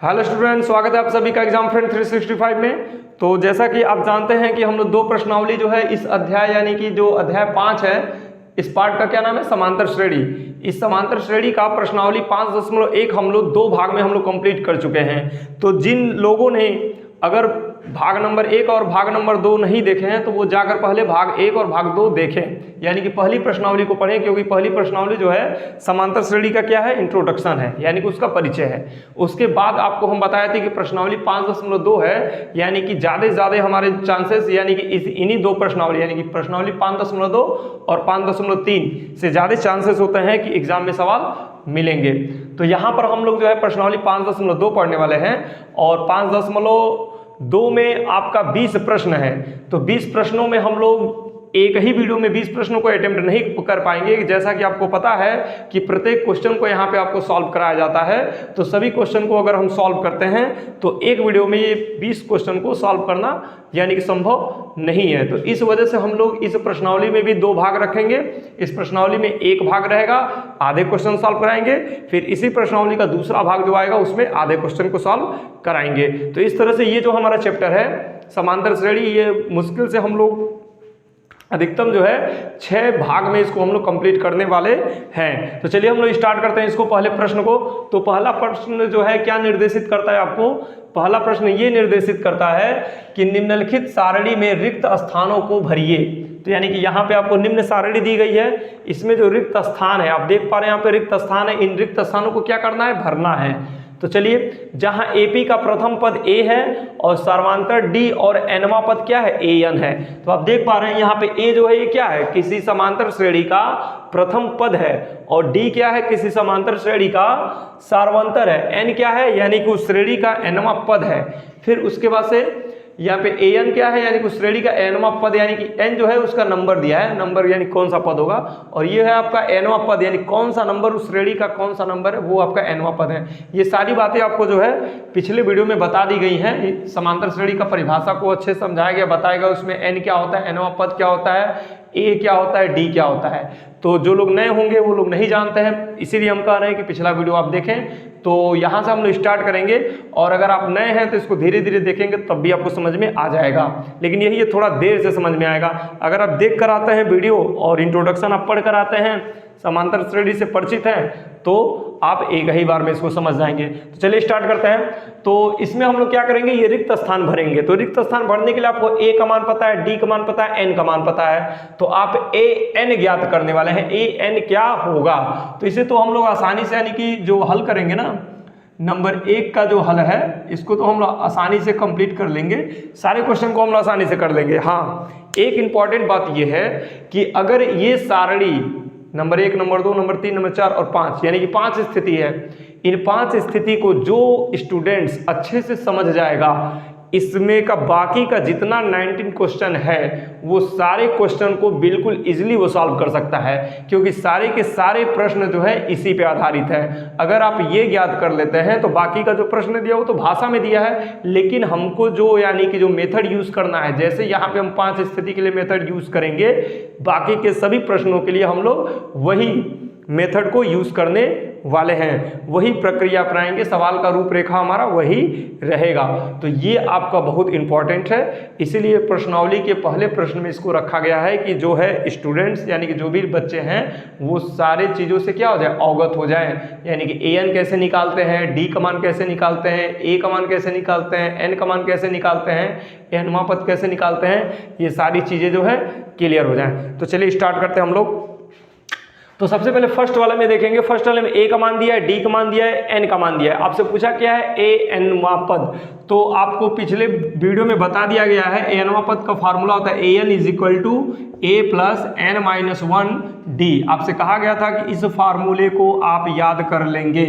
Hello student, स्वागत है आप सभी का एग्जाम फ्रेंड 365 में। तो जैसा कि आप जानते हैं कि हम लोग दो प्रश्नावली जो है इस अध्याय यानी कि जो अध्याय 5 है, इस पार्ट का क्या नाम है, समांतर श्रेणी। इस समांतर श्रेणी का प्रश्नावली 5.1 हम लोग दो भाग में हम लोग कंप्लीट कर चुके हैं। तो जिन लोगों ने अगर भाग नंबर 1 और भाग नंबर 2 नहीं देखे हैं तो वो जाकर पहले भाग 1 और भाग 2 देखें, यानी कि पहली प्रश्नावली को पढ़ें, क्योंकि पहली प्रश्नावली जो है समांतर श्रेणी का क्या है, इंट्रोडक्शन है, यानी कि उसका परिचय है। उसके बाद आपको हम बताए थे कि प्रश्नावली 5.2 है, यानी कि ज़्यादा से ज़्यादा हमारे चांसेस यानी कि इन्हीं दो प्रश्नावली यानी कि प्रश्नावली 5.2 और 5.3 से ज़्यादा चांसेस होते हैं कि एग्जाम में सवाल मिलेंगे। तो यहाँ पर हम लोग जो है प्रश्नावली 5.2 पढ़ने वाले हैं और 5.2 में आपका 20 प्रश्न है। तो 20 प्रश्नों में हम लोग एक ही वीडियो में 20 प्रश्नों को अटेम्प्ट नहीं कर पाएंगे, जैसा कि आपको पता है कि प्रत्येक क्वेश्चन को यहाँ पे आपको सॉल्व कराया जाता है। तो सभी क्वेश्चन को अगर हम सॉल्व करते हैं तो एक वीडियो में ये 20 क्वेश्चन को सॉल्व करना यानी कि संभव नहीं है। तो इस वजह से हम लोग इस प्रश्नावली में भी दो भाग रखेंगे। इस प्रश्नावली में एक भाग रहेगा, आधे क्वेश्चन सॉल्व कराएंगे, फिर इसी प्रश्नावली का दूसरा भाग जो आएगा उसमें आधे क्वेश्चन को सॉल्व कराएंगे। तो इस तरह से ये जो हमारा चैप्टर है समांतर श्रेणी, ये मुश्किल से हम लोग अधिकतम जो है 6 भाग में इसको हम लोग कंप्लीट करने वाले हैं। तो चलिए हम लोग स्टार्ट करते हैं इसको, पहले प्रश्न को। तो पहला प्रश्न जो है क्या निर्देशित करता है आपको, पहला प्रश्न ये निर्देशित करता है कि निम्नलिखित सारणी में रिक्त स्थानों को भरिए। तो यानी कि यहाँ पे आपको निम्न सारणी दी गई है, इसमें जो रिक्त स्थान है आप देख पा रहे हैं, यहाँ पे रिक्त स्थान है, इन रिक्त स्थानों को क्या करना है, भरना है। तो चलिए, जहां एपी का प्रथम पद ए है और सर्वांतर डी और एनवा पद क्या है, एन है। तो आप देख पा रहे हैं यहाँ पे ए जो है ये क्या है, किसी समांतर श्रेणी का प्रथम पद है, और डी क्या है, किसी समांतर श्रेणी का सार्वंतर है, एन क्या है यानी कि उस श्रेणी का एनवा पद है। फिर उसके बाद से यहाँ पे एन क्या है यानी कि उस श्रेणी का एनवा पद, यानी कि एन जो है उसका नंबर दिया है, नंबर यानी कौन सा पद होगा, और ये है आपका एनवा पद यानी कौन सा नंबर, उस श्रेणी का कौन सा नंबर है वो आपका एनवा पद है। ये सारी बातें आपको जो है पिछले वीडियो में बता दी गई हैं। समांतर श्रेणी का परिभाषा को अच्छे से समझाया गया, बताया गया उसमें एन क्या होता है, एनवा पद क्या होता है, ए क्या होता है, डी क्या होता है। तो जो लोग नए होंगे वो लोग नहीं जानते हैं, इसीलिए हम कह रहे हैं कि पिछला वीडियो आप देखें। तो यहाँ से हम लोग स्टार्ट करेंगे, और अगर आप नए हैं तो इसको धीरे धीरे देखेंगे तब भी आपको समझ में आ जाएगा, लेकिन यही ये थोड़ा देर से समझ में आएगा। अगर आप देख कर आते हैं वीडियो और इंट्रोडक्शन आप पढ़ कर आते हैं, समांतर श्रेणी से परिचित हैं, तो आप एक ही बार में इसको समझ जाएंगे। तो चलिए स्टार्ट करते हैं। तो इसमें हम लोग क्या करेंगे, ये रिक्त स्थान भरेंगे। तो रिक्त स्थान भरने के लिए आपको ए का मान पता है, डी का मान पता है, एन का मान पता है। तो आप ए एन ज्ञात करने वाले हैं, ए एन क्या होगा। तो इसे तो हम लोग आसानी से यानी कि जो हल करेंगे ना, नंबर 1 का जो हल है इसको तो हम लोग आसानी से कंप्लीट कर लेंगे, सारे क्वेश्चन को हम लोग आसानी से कर लेंगे। हाँ, एक इंपॉर्टेंट बात यह है कि अगर ये सारणी नंबर 1, नंबर 2, नंबर 3, नंबर 4 और 5 यानी कि 5 स्थिति है, इन 5 स्थिति को जो स्टूडेंट्स अच्छे से समझ जाएगा, इसमें का बाकी का जितना 19 क्वेश्चन है वो सारे क्वेश्चन को बिल्कुल इजीली वो सॉल्व कर सकता है, क्योंकि सारे के सारे प्रश्न जो है इसी पे आधारित है। अगर आप ये ज्ञात कर लेते हैं तो बाकी का जो प्रश्न दिया वो तो भाषा में दिया है, लेकिन हमको जो यानी कि जो मेथड यूज करना है, जैसे यहाँ पे हम 5 स्थिति के लिए मेथड यूज करेंगे, बाकी के सभी प्रश्नों के लिए हम लोग वही मेथड को यूज करने वाले हैं, वही प्रक्रिया अपनाएंगे, सवाल का रूपरेखा हमारा वही रहेगा। तो ये आपका बहुत इंपॉर्टेंट है, इसीलिए प्रश्नावली के पहले प्रश्न में इसको रखा गया है कि जो है स्टूडेंट्स यानी कि जो भी बच्चे हैं वो सारे चीज़ों से क्या हो जाए, अवगत हो जाए। यानी कि ए एन कैसे निकालते हैं, डी का मान कैसे निकालते हैं, ए का मान कैसे निकालते हैं, एन का मान कैसे निकालते हैं, एनवा पद कैसे निकालते हैं, ये सारी चीज़ें जो है क्लियर हो जाएँ। तो चलिए स्टार्ट करते हैं हम लोग। तो सबसे पहले फर्स्ट वाले में देखेंगे। फर्स्ट वाले में ए का मान दिया है, डी का मान दिया है, एन का मान दिया है। आपसे पूछा क्या है, ए एनवा पद। तो आपको पिछले वीडियो में बता दिया गया है एनवा पद का फार्मूला होता है A N is equal to A plus N minus 1 D. आपसे कहा गया था कि इस फार्मूले को आप याद कर लेंगे,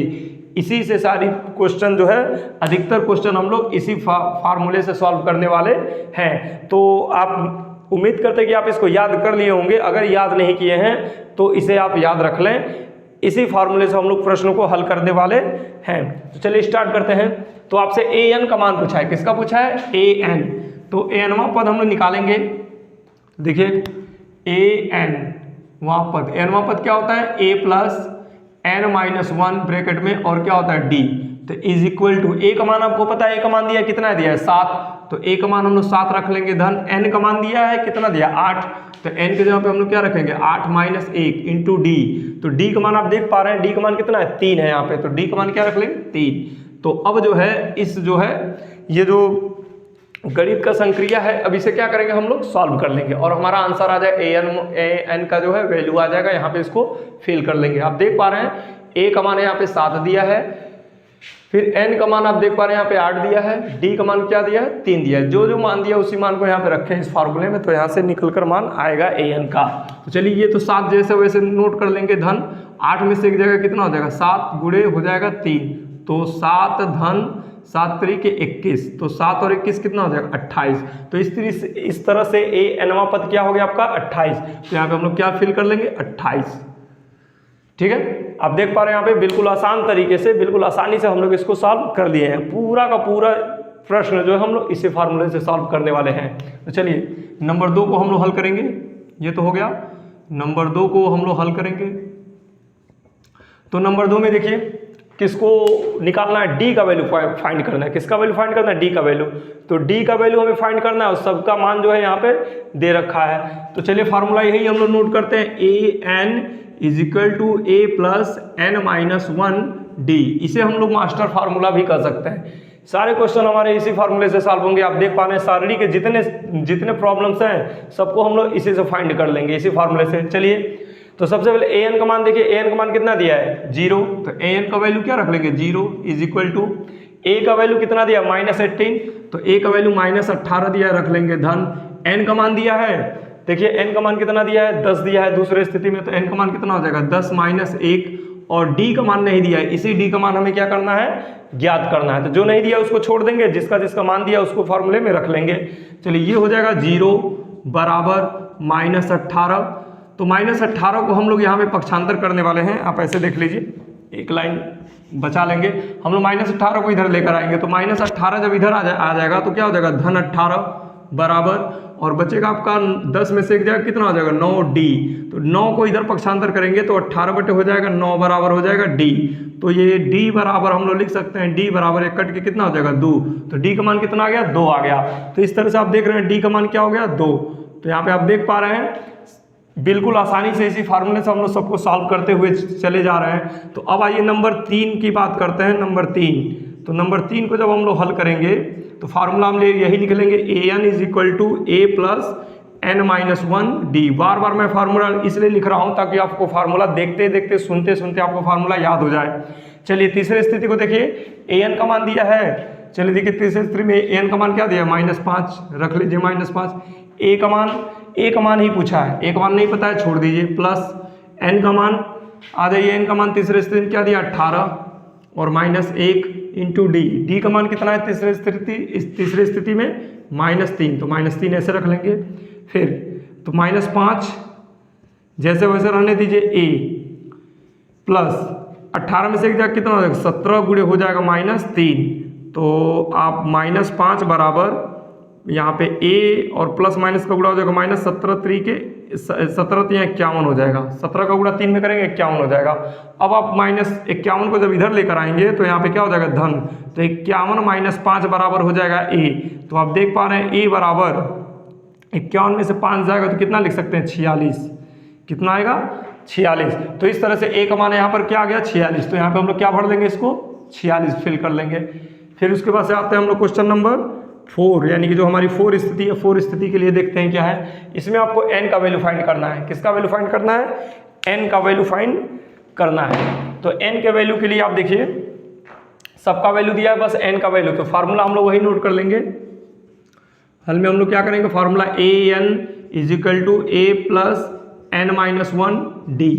इसी से सारी क्वेश्चन जो है अधिकतर क्वेश्चन हम लोग इसी फार्मूले से सॉल्व करने वाले हैं। तो आप उम्मीद करते हैं कि आप इसको याद कर लिए होंगे, अगर याद नहीं किए हैं तो इसे आप याद रख लें, इसी फार्मूले से हम लोग प्रश्नों को हल करने वाले हैं। तो चलिए स्टार्ट करते हैं। तो आपसे ए एन का मान पूछा है, किसका पूछा है, ए एन। तो ए एनवा पद हम लोग निकालेंगे। देखिए ए एन वहाँ पद, एनवा पद क्या होता है, ए प्लस एन माइनस 1 ब्रैकेट में, और क्या होता है डी। तो इज इक्वल टू ए का मान आपको पता है, ए का मान दिया है कितना दिया है 7, तो ए का मान हम लोग 7 रख लेंगे धन एन का मान दिया है कितना दिया 8, तो एन के जगह पे हम लोग क्या रखेंगे 8 माइनस 1 इंटू डी, तो डी का मान आप देख पा रहे हैं डी का मान कितना है 3 है यहाँ पे, तो डी का मान क्या रख लेंगे 3। तो अब जो है इस जो है ये जो गणित का संक्रिया है अब इसे क्या करेंगे हम लोग सॉल्व कर लेंगे और हमारा आंसर आ जाएगा ए एन का जो है वैल्यू आ जाएगा, यहाँ पे इसको फिल कर लेंगे। आप देख पा रहे हैं ए का मान यहाँ पे 7 दिया है, फिर एन का मान आप देख पा रहे हैं यहाँ पे 8 दिया है, डी का मान क्या दिया है 3 दिया है, जो जो मान दिया उसी मान को यहाँ पे रखें इस फार्मूले में, तो यहाँ से निकल कर मान आएगा ए एन का। तो चलिए ये तो 7 जैसे वैसे नोट कर लेंगे धन 8 में से एक जगह कितना हो जाएगा 7 गुणे हो जाएगा 3, तो 7 धन 7 तरीके 21, तो 7 और 21 कितना हो जाएगा 28, तो इस तरह से ए एनवा पद क्या हो गया आपका 28, तो यहाँ पे हम लोग क्या फिल कर लेंगे 28। ठीक है, आप देख पा रहे हैं यहाँ पे बिल्कुल आसान तरीके से बिल्कुल आसानी से हम लोग इसको सॉल्व कर लिए हैं, पूरा का पूरा प्रश्न जो है हम लोग इसी फार्मूले से सॉल्व करने वाले हैं। तो चलिए नंबर 2 को हम लोग हल करेंगे, ये तो हो गया, नंबर 2 को हम लोग हल करेंगे। तो नंबर 2 में देखिए किसको निकालना है, डी का वैल्यू फाइंड करना है, किसका वैल्यू फाइंड करना है डी का वैल्यू, तो डी का वैल्यू हमें फाइंड करना है और सबका मान जो है यहाँ पे दे रखा है। तो चलिए फार्मूला यही हम लोग नोट करते हैं, A N is equal to A plus N minus 1 D, इसे हम लोग मास्टर फार्मूला भी कर सकते हैं। सारे क्वेश्चन हमारे इसी फार्मूले से सॉल्व होंगे। आप देख पा रहे हैं सारणी के जितने प्रॉब्लम्स हैं सबको हम लोग इसी से फाइंड कर लेंगे, इसी फार्मूले से। चलिए तो सबसे पहले ए एन का मान देखिए, ए एन का मान कितना दिया है 0, तो ए एन का वैल्यू क्या रख लेंगे 0 इज इक्वल टू ए का वैल्यू कितना दिया -18, तो ए का वैल्यू -18 दिया है, रख लेंगे धन एन का मान दिया है, देखिए एन का मान कितना दिया है 10 दिया है दूसरे स्थिति में, तो एन का मान कितना हो जाएगा 10 माइनस 1, और डी का मान नहीं दिया है, इसी डी का मान हमें क्या करना है ज्ञात करना है, तो जो नहीं दिया उसको छोड़ देंगे, जिसका जिसका मान दिया उसको फॉर्मूले में रख लेंगे। चलिए ये हो जाएगा 0 बराबर -18, तो -18 को हम लोग यहाँ पे पक्षांतर करने वाले हैं, आप ऐसे देख लीजिए एक लाइन बचा लेंगे, हम लोग -18 को इधर लेकर आएंगे, तो -18 जब इधर आ जाएगा तो क्या हो जाएगा धन 18 बराबर, और बचेगा आपका 10 में से एक जगह कितना हो जाएगा 9d, तो 9 को इधर पक्षांतर करेंगे तो 18 बटे हो जाएगा 9 बराबर हो जाएगा d, तो ये d बराबर हम लोग लिख सकते हैं d बराबर एक कट के कितना हो जाएगा 2, तो d का मान कितना आ गया 2 आ गया। तो इस तरह से आप देख रहे हैं d का मान क्या हो गया 2, तो यहाँ पे आप देख पा रहे हैं बिल्कुल आसानी से इसी फार्मूले से हम लोग सबको सॉल्व करते हुए चले जा रहे हैं। तो अब आइए नंबर 3 की बात करते हैं, नंबर 3, तो नंबर 3 को जब हम लोग हल करेंगे तो फार्मूला हम यही लिख लेंगे A N is equal to A plus N minus 1 D. बार बार मैं फार्मूला इसलिए लिख रहा हूँ ताकि आपको फार्मूला देखते देखते सुनते सुनते आपको फार्मूला याद हो जाए। चलिए तीसरे स्थिति को देखिए, ए एन का मान दिया है, चलिए देखिए तीसरी स्थिति में ए एन का मान क्या दिया -5, रख लीजिए -5, ए का मान ही पूछा है, ए का मान नहीं पता है छोड़ दीजिए, प्लस एन का मान आ जाइए, एन का मान तीसरे स्थिति में क्या दिया 18 और -1 इंटू डी, डी का मान कितना है तीसरी स्थिति में -3, तो -3 ऐसे रख लेंगे, फिर तो -5 जैसे वैसे रहने दीजिए ए, प्लस 18 में से एक जगह कितना हो जाएगा 17 गुणे हो जाएगा -3, तो आप -5 बराबर यहाँ पे a और प्लस माइनस का गुणा हो जाएगा -17 तरीके 17 51 हो जाएगा, 17 का गुणा 3 में करेंगे 51 हो जाएगा। अब आप -51 को जब इधर लेकर आएंगे तो यहाँ पे क्या हो जाएगा धन, तो 51 - 5 बराबर हो जाएगा a, तो आप देख पा रहे हैं a बराबर 51 में से 5 जाएगा तो कितना लिख सकते हैं 46, कितना आएगा 46। तो इस तरह से a का मान यहाँ पर क्या आ गया 46, तो यहाँ पे हम लोग क्या भर देंगे इसको 46 फिल कर लेंगे। फिर उसके बाद से आते हैं हम लोग क्वेश्चन नंबर 4, यानी कि जो हमारी 4 स्थिति है, 4 स्थिति के लिए देखते हैं क्या है। इसमें आपको n का वैल्यू फाइंड करना है, किसका वैल्यू फाइंड करना है n का वैल्यू फाइंड करना है। तो n के वैल्यू के लिए आप देखिए सबका वैल्यू दिया है बस n का वैल्यू, तो फार्मूला हम लोग वही नोट कर लेंगे। हल में हम लोग क्या करेंगे formula a N is equal to A plus N minus 1 d,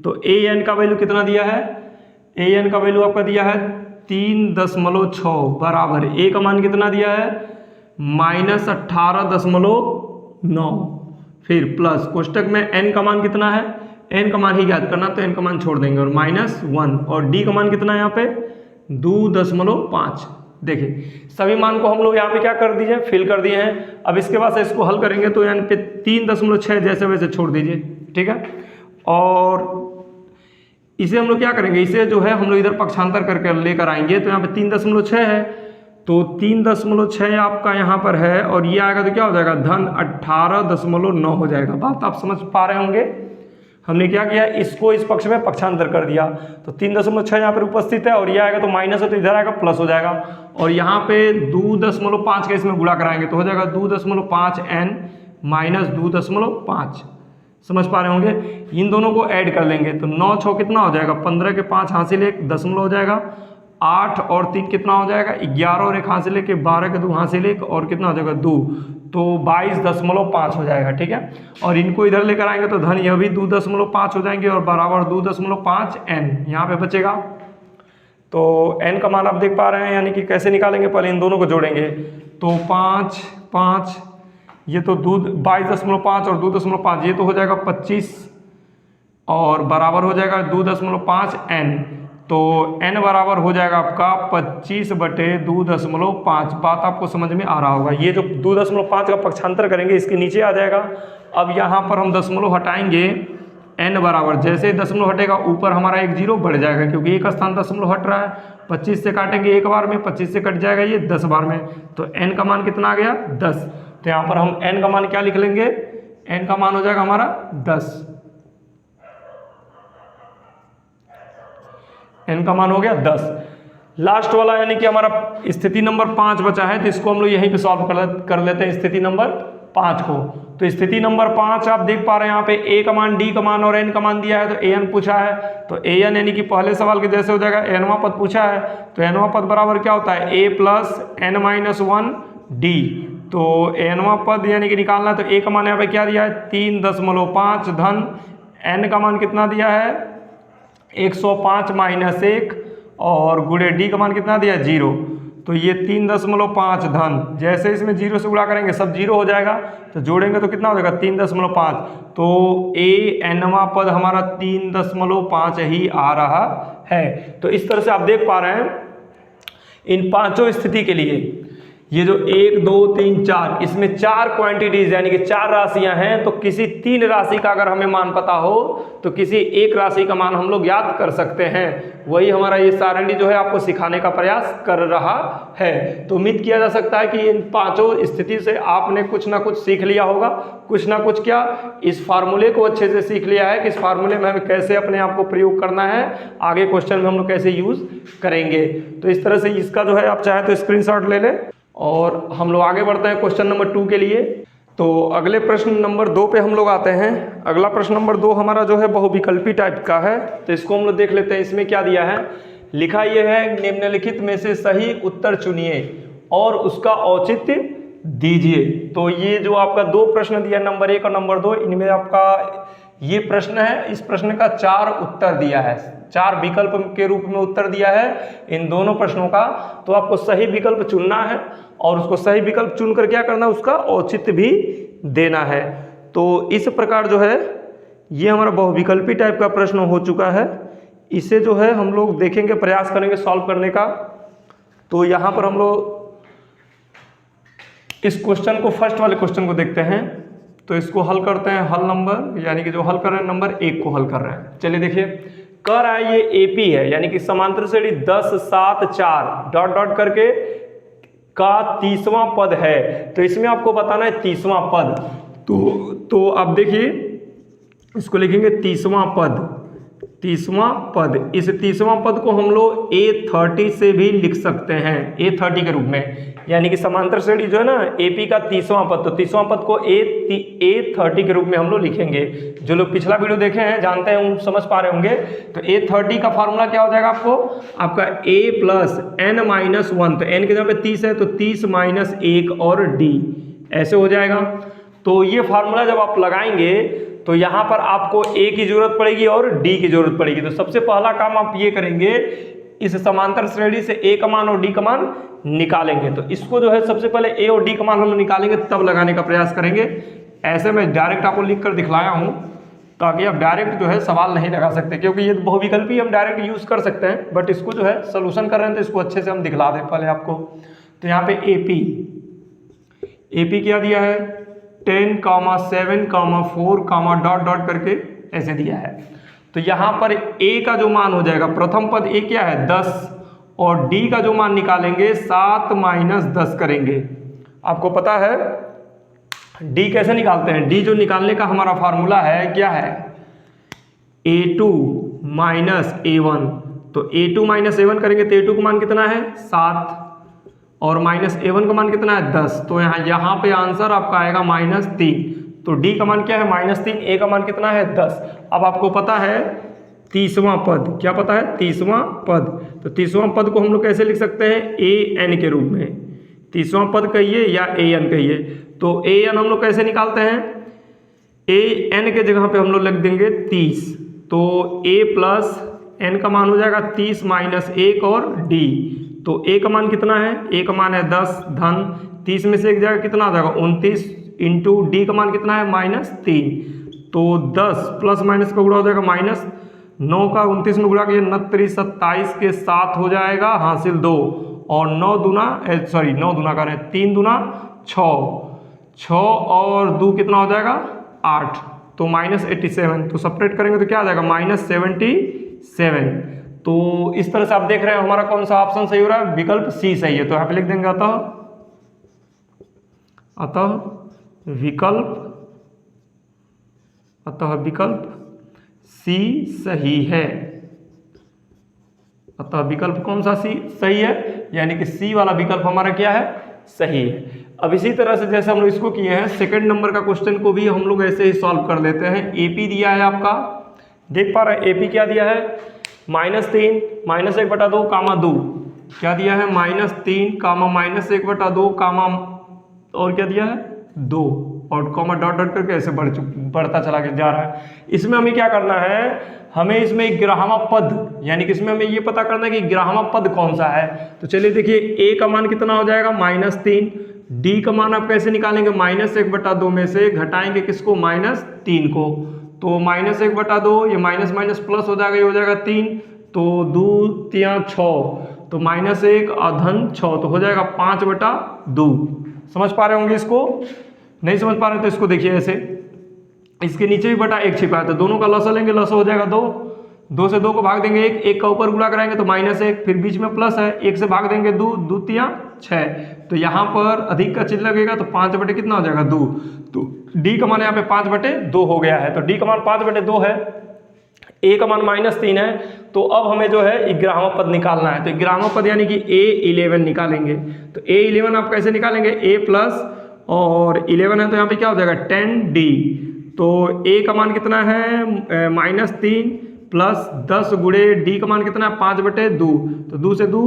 तो ए एन का वैल्यू कितना दिया है, ए एन का वैल्यू आपका दिया है 3.6 बराबर ए का मान कितना दिया है -18.9, फिर प्लस कोष्टक में n का मान कितना है, n का मान ही याद करना, तो n का मान छोड़ देंगे और -1, और d का मान कितना है यहाँ पे 2.5। देखिए सभी मान को हम लोग यहाँ पे क्या कर दीजिए फिल कर दिए हैं। अब इसके बाद से इसको हल करेंगे तो यहाँ पे 3.6 जैसे वैसे छोड़ दीजिए, ठीक है। और इसे हम लोग क्या करेंगे, इसे जो है हम लोग इधर पक्षांतर करके लेकर आएंगे। तो यहाँ पे 3.6 है, तो 3.6 आपका यहाँ पर है, और ये आएगा तो क्या हो जाएगा, धन 18.9 हो जाएगा। बात आप समझ पा रहे होंगे। हमने क्या किया, इसको इस पक्ष में पक्षांतर कर दिया, तो 3.6 यहाँ पर उपस्थित है, और ये आएगा तो माइनस है, तो इधर आएगा प्लस हो जाएगा, और यहाँ पे 2.5 का इसमें गुणा कराएंगे तो हो जाएगा 2.5n माइनस 2.5। समझ पा रहे होंगे। इन दोनों को ऐड कर लेंगे तो 9 6 कितना हो जाएगा, 15 के 5 हासिल 1 दशमलव हो जाएगा, 8 और 3 कितना हो जाएगा, 11 और 1 हासिल 1 12 के 2 हासिल 1 और कितना हो जाएगा 2, तो 22.5 हो जाएगा। ठीक है, और इनको इधर लेकर आएंगे तो धन यह भी 2.5 हो जाएंगे, और बराबर 2.5n यहाँ पे बचेगा। तो n का मान आप देख पा रहे हैं, यानी कि कैसे निकालेंगे, पहले इन दोनों को जोड़ेंगे तो 5 5, ये तो 22.5 और 2.5, ये तो हो जाएगा 25, और बराबर हो जाएगा 2.5n, तो n बराबर हो जाएगा आपका 25/2.5। बात आपको समझ में आ रहा होगा। ये जो 2.5 का पक्षांतर करेंगे इसके नीचे आ जाएगा। अब यहाँ पर हम दशमलव हटाएंगे, n बराबर जैसे ही दशमलव हटेगा ऊपर हमारा एक जीरो बढ़ जाएगा, क्योंकि एक स्थान दशमलव हट रहा है। 25 से काटेंगे एक बार में, 25 से कट जाएगा ये 10 बार में, तो n का मान कितना आ गया 10। तो यहाँ पर हम n का मान क्या लिख लेंगे, n का मान हो जाएगा हमारा 10, n का मान हो गया 10। लास्ट वाला यानी कि हमारा स्थिति नंबर 5 बचा है, तो इसको हम लोग यहीं पे सॉल्व कर लेते हैं, स्थिति नंबर 5 को। तो स्थिति नंबर 5 आप देख पा रहे हैं यहाँ पे a का मान, d का मान और n का मान दिया है, तो an पूछा है, तो an यानी कि पहले सवाल के जैसे हो जाएगा, nवां पद पूछा है, तो nवां पद बराबर क्या होता है, a प्लस n-1 d। तो nवां पद यानी कि निकालना है, तो a का मान यहाँ पे क्या दिया है 3.5 धन n का मान कितना दिया है 105 माइनस 1, और गुणे d का मान कितना दिया 0, तो ये 3.5 धन, जैसे इसमें 0 से गुणा करेंगे सब 0 हो जाएगा, तो जोड़ेंगे तो कितना हो जाएगा 3.5, तो nवां पद हमारा 3.5 ही आ रहा है। तो इस तरह से आप देख पा रहे हैं इन पांचों स्थिति के लिए, ये जो 1 2 3 4, इसमें 4 क्वांटिटीज यानी कि 4 राशियां हैं, तो किसी 3 राशि का अगर हमें मान पता हो तो किसी एक राशि का मान हम लोग याद कर सकते हैं। वही हमारा ये सारणी जो है आपको सिखाने का प्रयास कर रहा है। तो उम्मीद किया जा सकता है कि इन पांचों स्थिति से आपने कुछ ना कुछ सीख लिया होगा, कुछ ना कुछ क्या, इस फार्मूले को अच्छे से सीख लिया है कि इस फार्मूले में हमें कैसे अपने आप को प्रयोग करना है, आगे क्वेश्चन में हम लोग कैसे यूज करेंगे। तो इस तरह से इसका जो है आप चाहे तो स्क्रीनशॉट ले लें, और हम लोग आगे बढ़ते हैं क्वेश्चन नंबर 2 के लिए। तो अगले प्रश्न नंबर 2 पे हम लोग आते हैं। अगला प्रश्न नंबर 2 हमारा जो है बहुविकल्पी टाइप का है, तो इसको हम लोग देख लेते हैं। इसमें क्या दिया है, लिखा यह है निम्नलिखित में से सही उत्तर चुनिए और उसका औचित्य दीजिए। तो ये जो आपका 2 प्रश्न दिया नंबर 1 और नंबर 2, इनमें आपका ये प्रश्न है, इस प्रश्न का 4 उत्तर दिया है, 4 विकल्प के रूप में उत्तर दिया है इन दोनों प्रश्नों का। तो आपको सही विकल्प चुनना है, और उसको सही विकल्प चुनकर क्या करना है, उसका औचित्य भी देना है। तो इस प्रकार जो है ये हमारा बहुविकल्पी टाइप का प्रश्न हो चुका है। इसे जो है हम लोग देखेंगे, प्रयास करेंगे सॉल्व करने का। तो यहाँ पर हम लोग इस क्वेश्चन को, फर्स्ट वाले क्वेश्चन को देखते हैं। तो इसको हल करते हैं, हल नंबर यानी कि जो हल कर रहे हैं नंबर 1 को हल कर रहे हैं। चलिए देखिए, कह रहा है ये एपी है, यानी कि समांतर श्रेणी 10 7 4 डॉट डॉट करके का 30वां पद है। तो इसमें आपको बताना है 30वां पद। तो आप देखिए इसको लिखेंगे 30वां पद, 30वां पद। इस 30वां पद को हम लोग A30 से भी लिख सकते हैं, A30 के रूप में, यानी कि समांतर श्रेणी जो है ना AP का 30वां पद, तो 30वां पद को A30 के रूप में हम लोग लिखेंगे। जो लोग पिछला वीडियो देखे हैं जानते हैं, उन समझ पा रहे होंगे। तो A30 का फॉर्मूला क्या हो जाएगा आपको, आपका A प्लस n-1, तो n के जगह पे 30 है तो 30 माइनस 1 और d, ऐसे हो जाएगा। तो ये फार्मूला जब आप लगाएंगे तो यहाँ पर आपको A की जरूरत पड़ेगी और D की जरूरत पड़ेगी। तो सबसे पहला काम आप ये करेंगे, इस समांतर श्रेणी से A का मान और D का मान निकालेंगे। तो इसको जो है सबसे पहले A और D का मान हम निकालेंगे, तब लगाने का प्रयास करेंगे। ऐसे मैं डायरेक्ट आपको लिख कर दिखलाया हूँ ताकि आप डायरेक्ट जो है सवाल नहीं लगा सकते, क्योंकि ये बहुविकल्पी हम डायरेक्ट यूज कर सकते हैं, बट इसको जो है सोल्यूशन कर रहे हैं तो इसको अच्छे से हम दिखला दें पहले आपको। तो यहाँ पे AP क्या दिया है 10, 7, 4, डॉट डॉट करके ऐसे दिया है। तो यहाँ पर a का जो मान हो जाएगा, प्रथम पद a क्या है 10, और d का जो मान निकालेंगे 7 माइनस 10 करेंगे। आपको पता है d कैसे निकालते हैं, d जो निकालने का हमारा फार्मूला है क्या है, a2 माइनस a1। तो a2 माइनस a1 करेंगे तो a2 का मान कितना है 7, और माइनस a1 का मान कितना है 10। तो यहाँ पे आंसर आपका आएगा -3। तो d का मान क्या है -3, a का मान कितना है 10। अब आपको पता है तीसवां पद, क्या पता है तीसवां पद। तो तीसवां पद को हम लोग कैसे लिख सकते हैं, an के रूप में, तीसवां पद कहिए या an कहिए। तो an हम लोग कैसे निकालते हैं, an के जगह पे हम लोग लिख देंगे 30। तो a प्लस n का मान हो जाएगा 30 माइनस 1 और d। तो a का मान कितना है, a का मान है 10 धन 30 में से एक जाएगा कितना आ जाएगा 29, इंटू d का मान कितना है -3। तो 10 प्लस माइनस का गुणा हो जाएगा -9 का 29 में गुणा किया 29 27 के 7 हो जाएगा हासिल 2, और 9 दूना करें 3 दूना 6 और 2 कितना हो जाएगा 8, तो -87। तो सेपरेट करेंगे तो क्या आ जाएगा -77। तो इस तरह से आप देख रहे हैं हमारा कौन सा ऑप्शन सही हो रहा है, विकल्प सी सही है। तो यहाँ पे लिख देंगे अतः विकल्प सी सही है। अतः विकल्प कौन सा सी सही है, यानी कि सी वाला विकल्प हमारा क्या है, सही है। अब इसी तरह से जैसे हम लोग इसको किए हैं, सेकंड नंबर का क्वेश्चन को भी हम लोग ऐसे ही सॉल्व कर लेते हैं। एपी दिया है आपका, देख पा रहे हैं एपी क्या दिया है, -3 -1/2 कामा 2, क्या दिया है -3 कामा -1/2 कामा, और क्या दिया है 2, और कॉमा डॉट डॉट करके ऐसे बढ़ता चला के जा रहा है। इसमें हमें क्या करना है, हमें इसमें ग्राहक पद, यानी कि इसमें हमें ये पता करना है कि ग्राहक पद कौन सा है। तो चलिए देखिए, a का मान कितना हो जाएगा -3, d का मान आप कैसे निकालेंगे, -1/2 में से घटाएंगे किसको, -3 को। तो -1/2, ये माइनस माइनस प्लस हो जाएगा, ये हो जाएगा 3, तो 2 3 6, तो -1 और धन 6, तो हो जाएगा 5/2। समझ पा रहे होंगे इसको, नहीं समझ पा रहे तो इसको देखिए ऐसे, इसके नीचे भी बटा 1 छिपा है, तो दोनों का लसा लेंगे, लसा हो जाएगा 2 से 2 को भाग देंगे 1 का ऊपर गुणा कराएंगे तो -1, फिर बीच में प्लस है, 1 से भाग देंगे 2 3 6, तो यहाँ पर अधिक का चिन्ह लगेगा, तो 5 बटे कितना हो जाएगा 2। तो d का मान यहाँ पे 5/2 हो गया है, तो d का मान 5/2 है, a का मान -3 है। तो अब हमें जो है ग्राहक पद निकालना है, तो ग्राहक पद यानी कि a11 निकालेंगे। तो a11 आप कैसे निकालेंगे, a प्लस और 11 है तो यहाँ पे क्या हो जाएगा 10d। तो a का मान कितना है -3 प्लस 10 गुणे d का मान कितना है 5/2, तो 2 से 2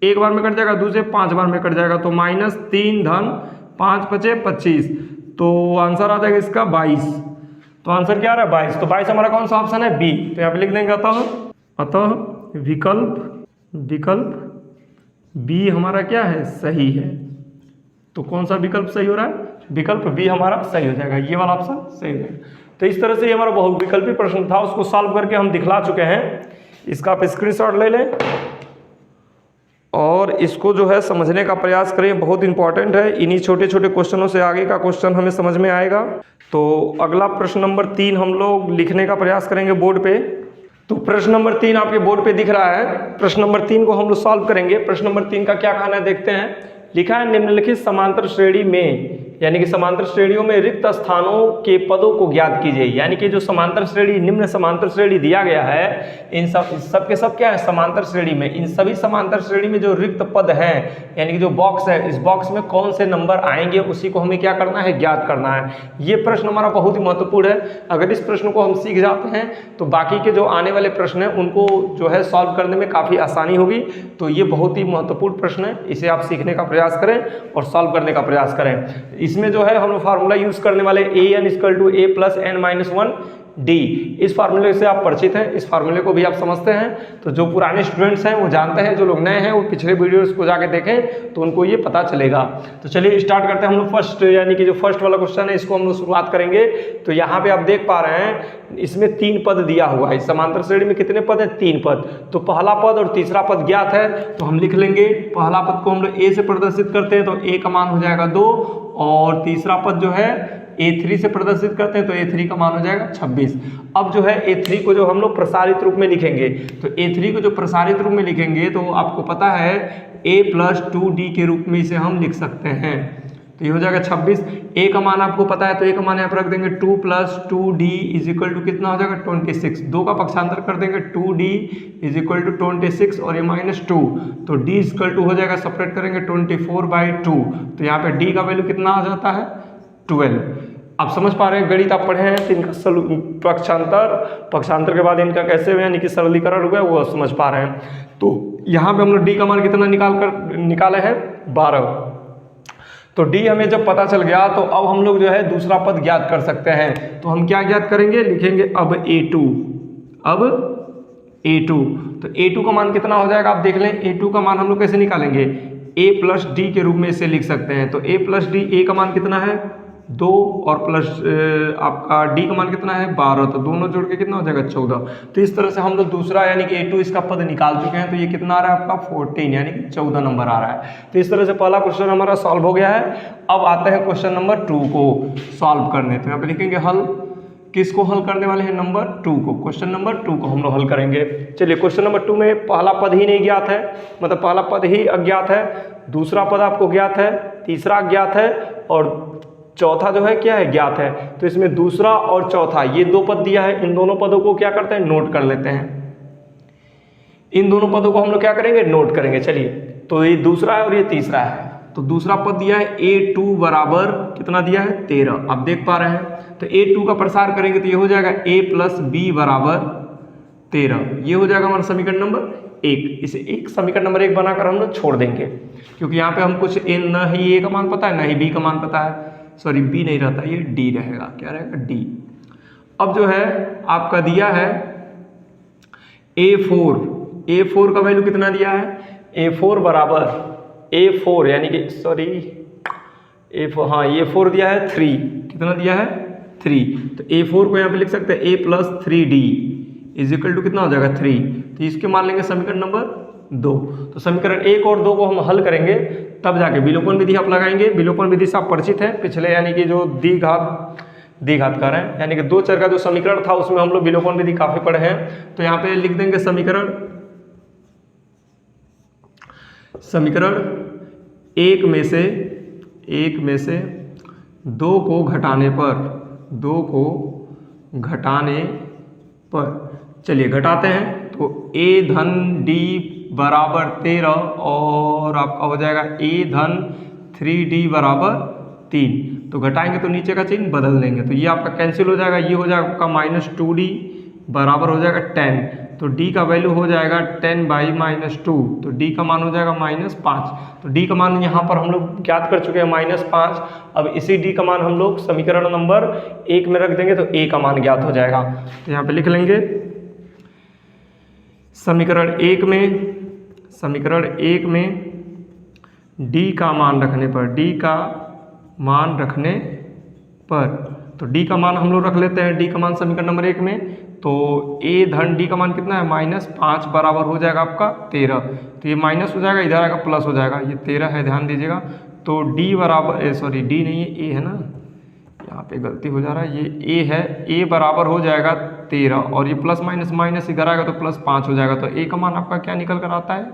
एक बार में कट जाएगा, 2 से 5 बार में कट जाएगा, तो -3 धन 5 5 25, तो आंसर आ जाएगा इसका 22। तो आंसर क्या आ रहा है 22। तो 22 हमारा कौन सा ऑप्शन है, बी। तो यहाँ पे लिख देंगे अतः विकल्प बी हमारा क्या है, सही है। तो कौन सा विकल्प सही हो रहा है, विकल्प बी हमारा सही हो जाएगा, ये वाला ऑप्शन सही हो जाएगा। तो इस तरह से ये हमारा बहुविकल्पी प्रश्न था, उसको सॉल्व करके हम दिखला चुके हैं। इसका आप स्क्रीनशॉट ले लें और इसको जो है समझने का प्रयास करें, बहुत इंपॉर्टेंट है। इन्हीं छोटे छोटे क्वेश्चनों से आगे का क्वेश्चन हमें समझ में आएगा। तो अगला प्रश्न नंबर 3 हम लोग लिखने का प्रयास करेंगे बोर्ड पे। तो प्रश्न नंबर 3 आपके बोर्ड पे दिख रहा है, प्रश्न नंबर 3 को हम लोग सॉल्व करेंगे। प्रश्न नंबर 3 का क्या कहना है देखते हैं। लिखा है निम्नलिखित समांतर श्रेणी में, यानी कि समांतर श्रेणियों में रिक्त स्थानों के पदों को ज्ञात कीजिए। यानी कि जो समांतर श्रेणी, निम्न समांतर श्रेणी दिया गया है, इन सब के सब क्या है समांतर श्रेणी में। इन सभी समांतर श्रेणी में जो रिक्त पद हैं, यानी कि जो बॉक्स है, इस बॉक्स में कौन से नंबर आएंगे उसी को हमें क्या करना है, ज्ञात करना है। ये प्रश्न हमारा बहुत ही महत्वपूर्ण है। अगर इस प्रश्न को हम सीख जाते हैं तो बाकी के जो आने वाले प्रश्न हैं उनको जो है सॉल्व करने में काफ़ी आसानी होगी। तो ये बहुत ही महत्वपूर्ण प्रश्न है, इसे आप सीखने का प्रयास करें और सॉल्व करने का प्रयास करें। इसमें जो है हम लोग फार्मूला यूज करने वाले an = a + n - 1 d। इस फार्मूले से आप परिचित हैं, इस फार्मूले को भी आप समझते हैं। तो जो पुराने स्टूडेंट्स हैं वो जानते हैं, जो लोग नए हैं वो पिछले वीडियोस को जाके देखें तो उनको ये पता चलेगा। तो चलिए स्टार्ट करते हैं हम लोग फर्स्ट, यानी कि जो फर्स्ट वाला क्वेश्चन है इसको हम लोग शुरुआत करेंगे। तो यहाँ पे आप देख पा रहे हैं इसमें 3 पद दिया हुआ है। समांतर श्रेणी में कितने पद हैं, 3 पद। तो पहला पद और तीसरा पद ज्ञात है तो हम लिख लेंगे। पहला पद को हम लोग a से प्रदर्शित करते हैं तो a का मान हो जाएगा 2 और तीसरा पद जो है A3 से प्रदर्शित करते हैं तो A3 का मान हो जाएगा 26। अब जो है A3 को जो हम लोग प्रसारित रूप में लिखेंगे तो A3 को जो प्रसारित रूप में लिखेंगे तो आपको पता है A + 2D के रूप में इसे हम लिख सकते हैं। तो ये हो जाएगा 26। A का मान आपको पता है तो A का मान यहाँ पर रख देंगे 2 + 2D = कितना हो जाएगा 26। 2 का पक्षांतर कर देंगे 2D = 26 और ये -2 तो D = हो जाएगा, सेपरेट करेंगे 24/2 तो यहाँ पे D का वैल्यू कितना आ जाता है 12। आप समझ पा रहे हैं, गणित आप पढ़े हैं तो इनका पक्षांतर के बाद इनका कैसे यानी कि सरलीकरण हुआ वो समझ पा रहे हैं। तो यहाँ पे हम लोग D का मान कितना निकाले हैं 12। तो D हमें जब पता चल गया तो अब हम लोग जो है दूसरा पद ज्ञात कर सकते हैं। तो हम क्या ज्ञात करेंगे, लिखेंगे अब A2। तो A2 का मान कितना हो जाएगा आप देख लें। A2 का मान हम लोग कैसे निकालेंगे, A + D के रूप में इसे लिख सकते हैं। तो A + D, A का मान कितना है 2 और प्लस आपका D का मान कितना है 12, तो दोनों जोड़ के कितना हो जाएगा 14। तो इस तरह से हम लोग दूसरा यानी कि A2 इसका पद निकाल चुके हैं। तो ये कितना आ रहा है आपका 14 यानी कि 14 नंबर आ रहा है। तो इस तरह से पहला क्वेश्चन हमारा सॉल्व हो गया है। अब आते हैं क्वेश्चन नंबर 2 को सॉल्व करने। तो यहाँ पे लिखेंगे हल, किसको हल करने वाले हैं नंबर 2 को, क्वेश्चन नंबर 2 को हम लोग हल करेंगे। चलिए क्वेश्चन नंबर 2 में पहला पद ही नहीं ज्ञात है, मतलब पहला पद ही अज्ञात है, दूसरा पद आपको ज्ञात है, तीसरा अज्ञात है और चौथा जो है क्या है ज्ञात है। तो इसमें दूसरा और चौथा ये 2 पद दिया है, इन दोनों पदों को क्या करते हैं नोट कर लेते हैं। इन दोनों पदों को हम लोग क्या करेंगे नोट करेंगे। चलिए तो ये दूसरा है और ये तीसरा है। तो दूसरा पद दिया है A2 बराबर कितना दिया है 13, आप देख पा रहे हैं। तो A2 का प्रसार करेंगे तो ये हो जाएगा A + B = 13। ये हो जाएगा हमारा समीकरण नंबर 1। इसे एक समीकरण नंबर 1 बनाकर हम लोग छोड़ देंगे क्योंकि यहाँ पे हम कुछ न ही A का मान पता है न ही B का मान पता है। सॉरी B नहीं रहता, ये D रहेगा, क्या रहेगा D। अब जो है आपका दिया है A4 का वैल्यू कितना दिया है A4 बराबर A4 यानी कि सॉरी A4, हाँ A4 दिया है 3, कितना दिया है 3। तो A4 को यहाँ पे लिख सकते हैं A + 3D = कितना हो जाएगा 3। तो इसके मान लेंगे समीकरण नंबर 2। तो समीकरण 1 और 2 को हम हल करेंगे तब जाके विलोपन विधि आप लगाएंगे। विलोपन विधि से आप परिचित हैं, पिछले यानी कि जो द्विघात कर रहे हैं यानी कि 2 चर का जो समीकरण था उसमें हम लोग विलोपन विधि काफी पढ़े हैं। तो यहाँ पे लिख देंगे समीकरण 1 में से 2 को घटाने पर चलिए घटाते हैं। तो A धन D बराबर 13 और आपका हो जाएगा A धन 3D बराबर 3। तो घटाएंगे तो नीचे का चिन्ह बदल देंगे तो ये आपका कैंसिल हो जाएगा। ये हो जाएगा आपका -2D बराबर हो जाएगा 10। तो D का वैल्यू हो जाएगा 10/-2। तो D का मान हो जाएगा -5। तो D का मान यहाँ पर हम लोग ज्ञात कर चुके हैं -5। अब इसी D का मान हम लोग समीकरण नंबर 1 में रख देंगे तो A का मान ज्ञात हो जाएगा। तो यहाँ पे लिख लेंगे समीकरण 1 में D का मान रखने पर तो D का मान हम लोग रख लेते हैं। D का मान समीकरण नंबर 1 में तो A धन D का मान कितना है -5 बराबर हो जाएगा आपका 13। तो ये माइनस हो जाएगा, इधर आएगा प्लस हो जाएगा, ये 13 है ध्यान दीजिएगा। तो D बराबर सॉरी D नहीं है A है ना, यहाँ पे गलती हो जा रहा है, ये A है। A बराबर हो जाएगा 13 और ये प्लस माइनस इधर आएगा तो +5 हो जाएगा। तो A का मान आपका क्या निकल कर आता है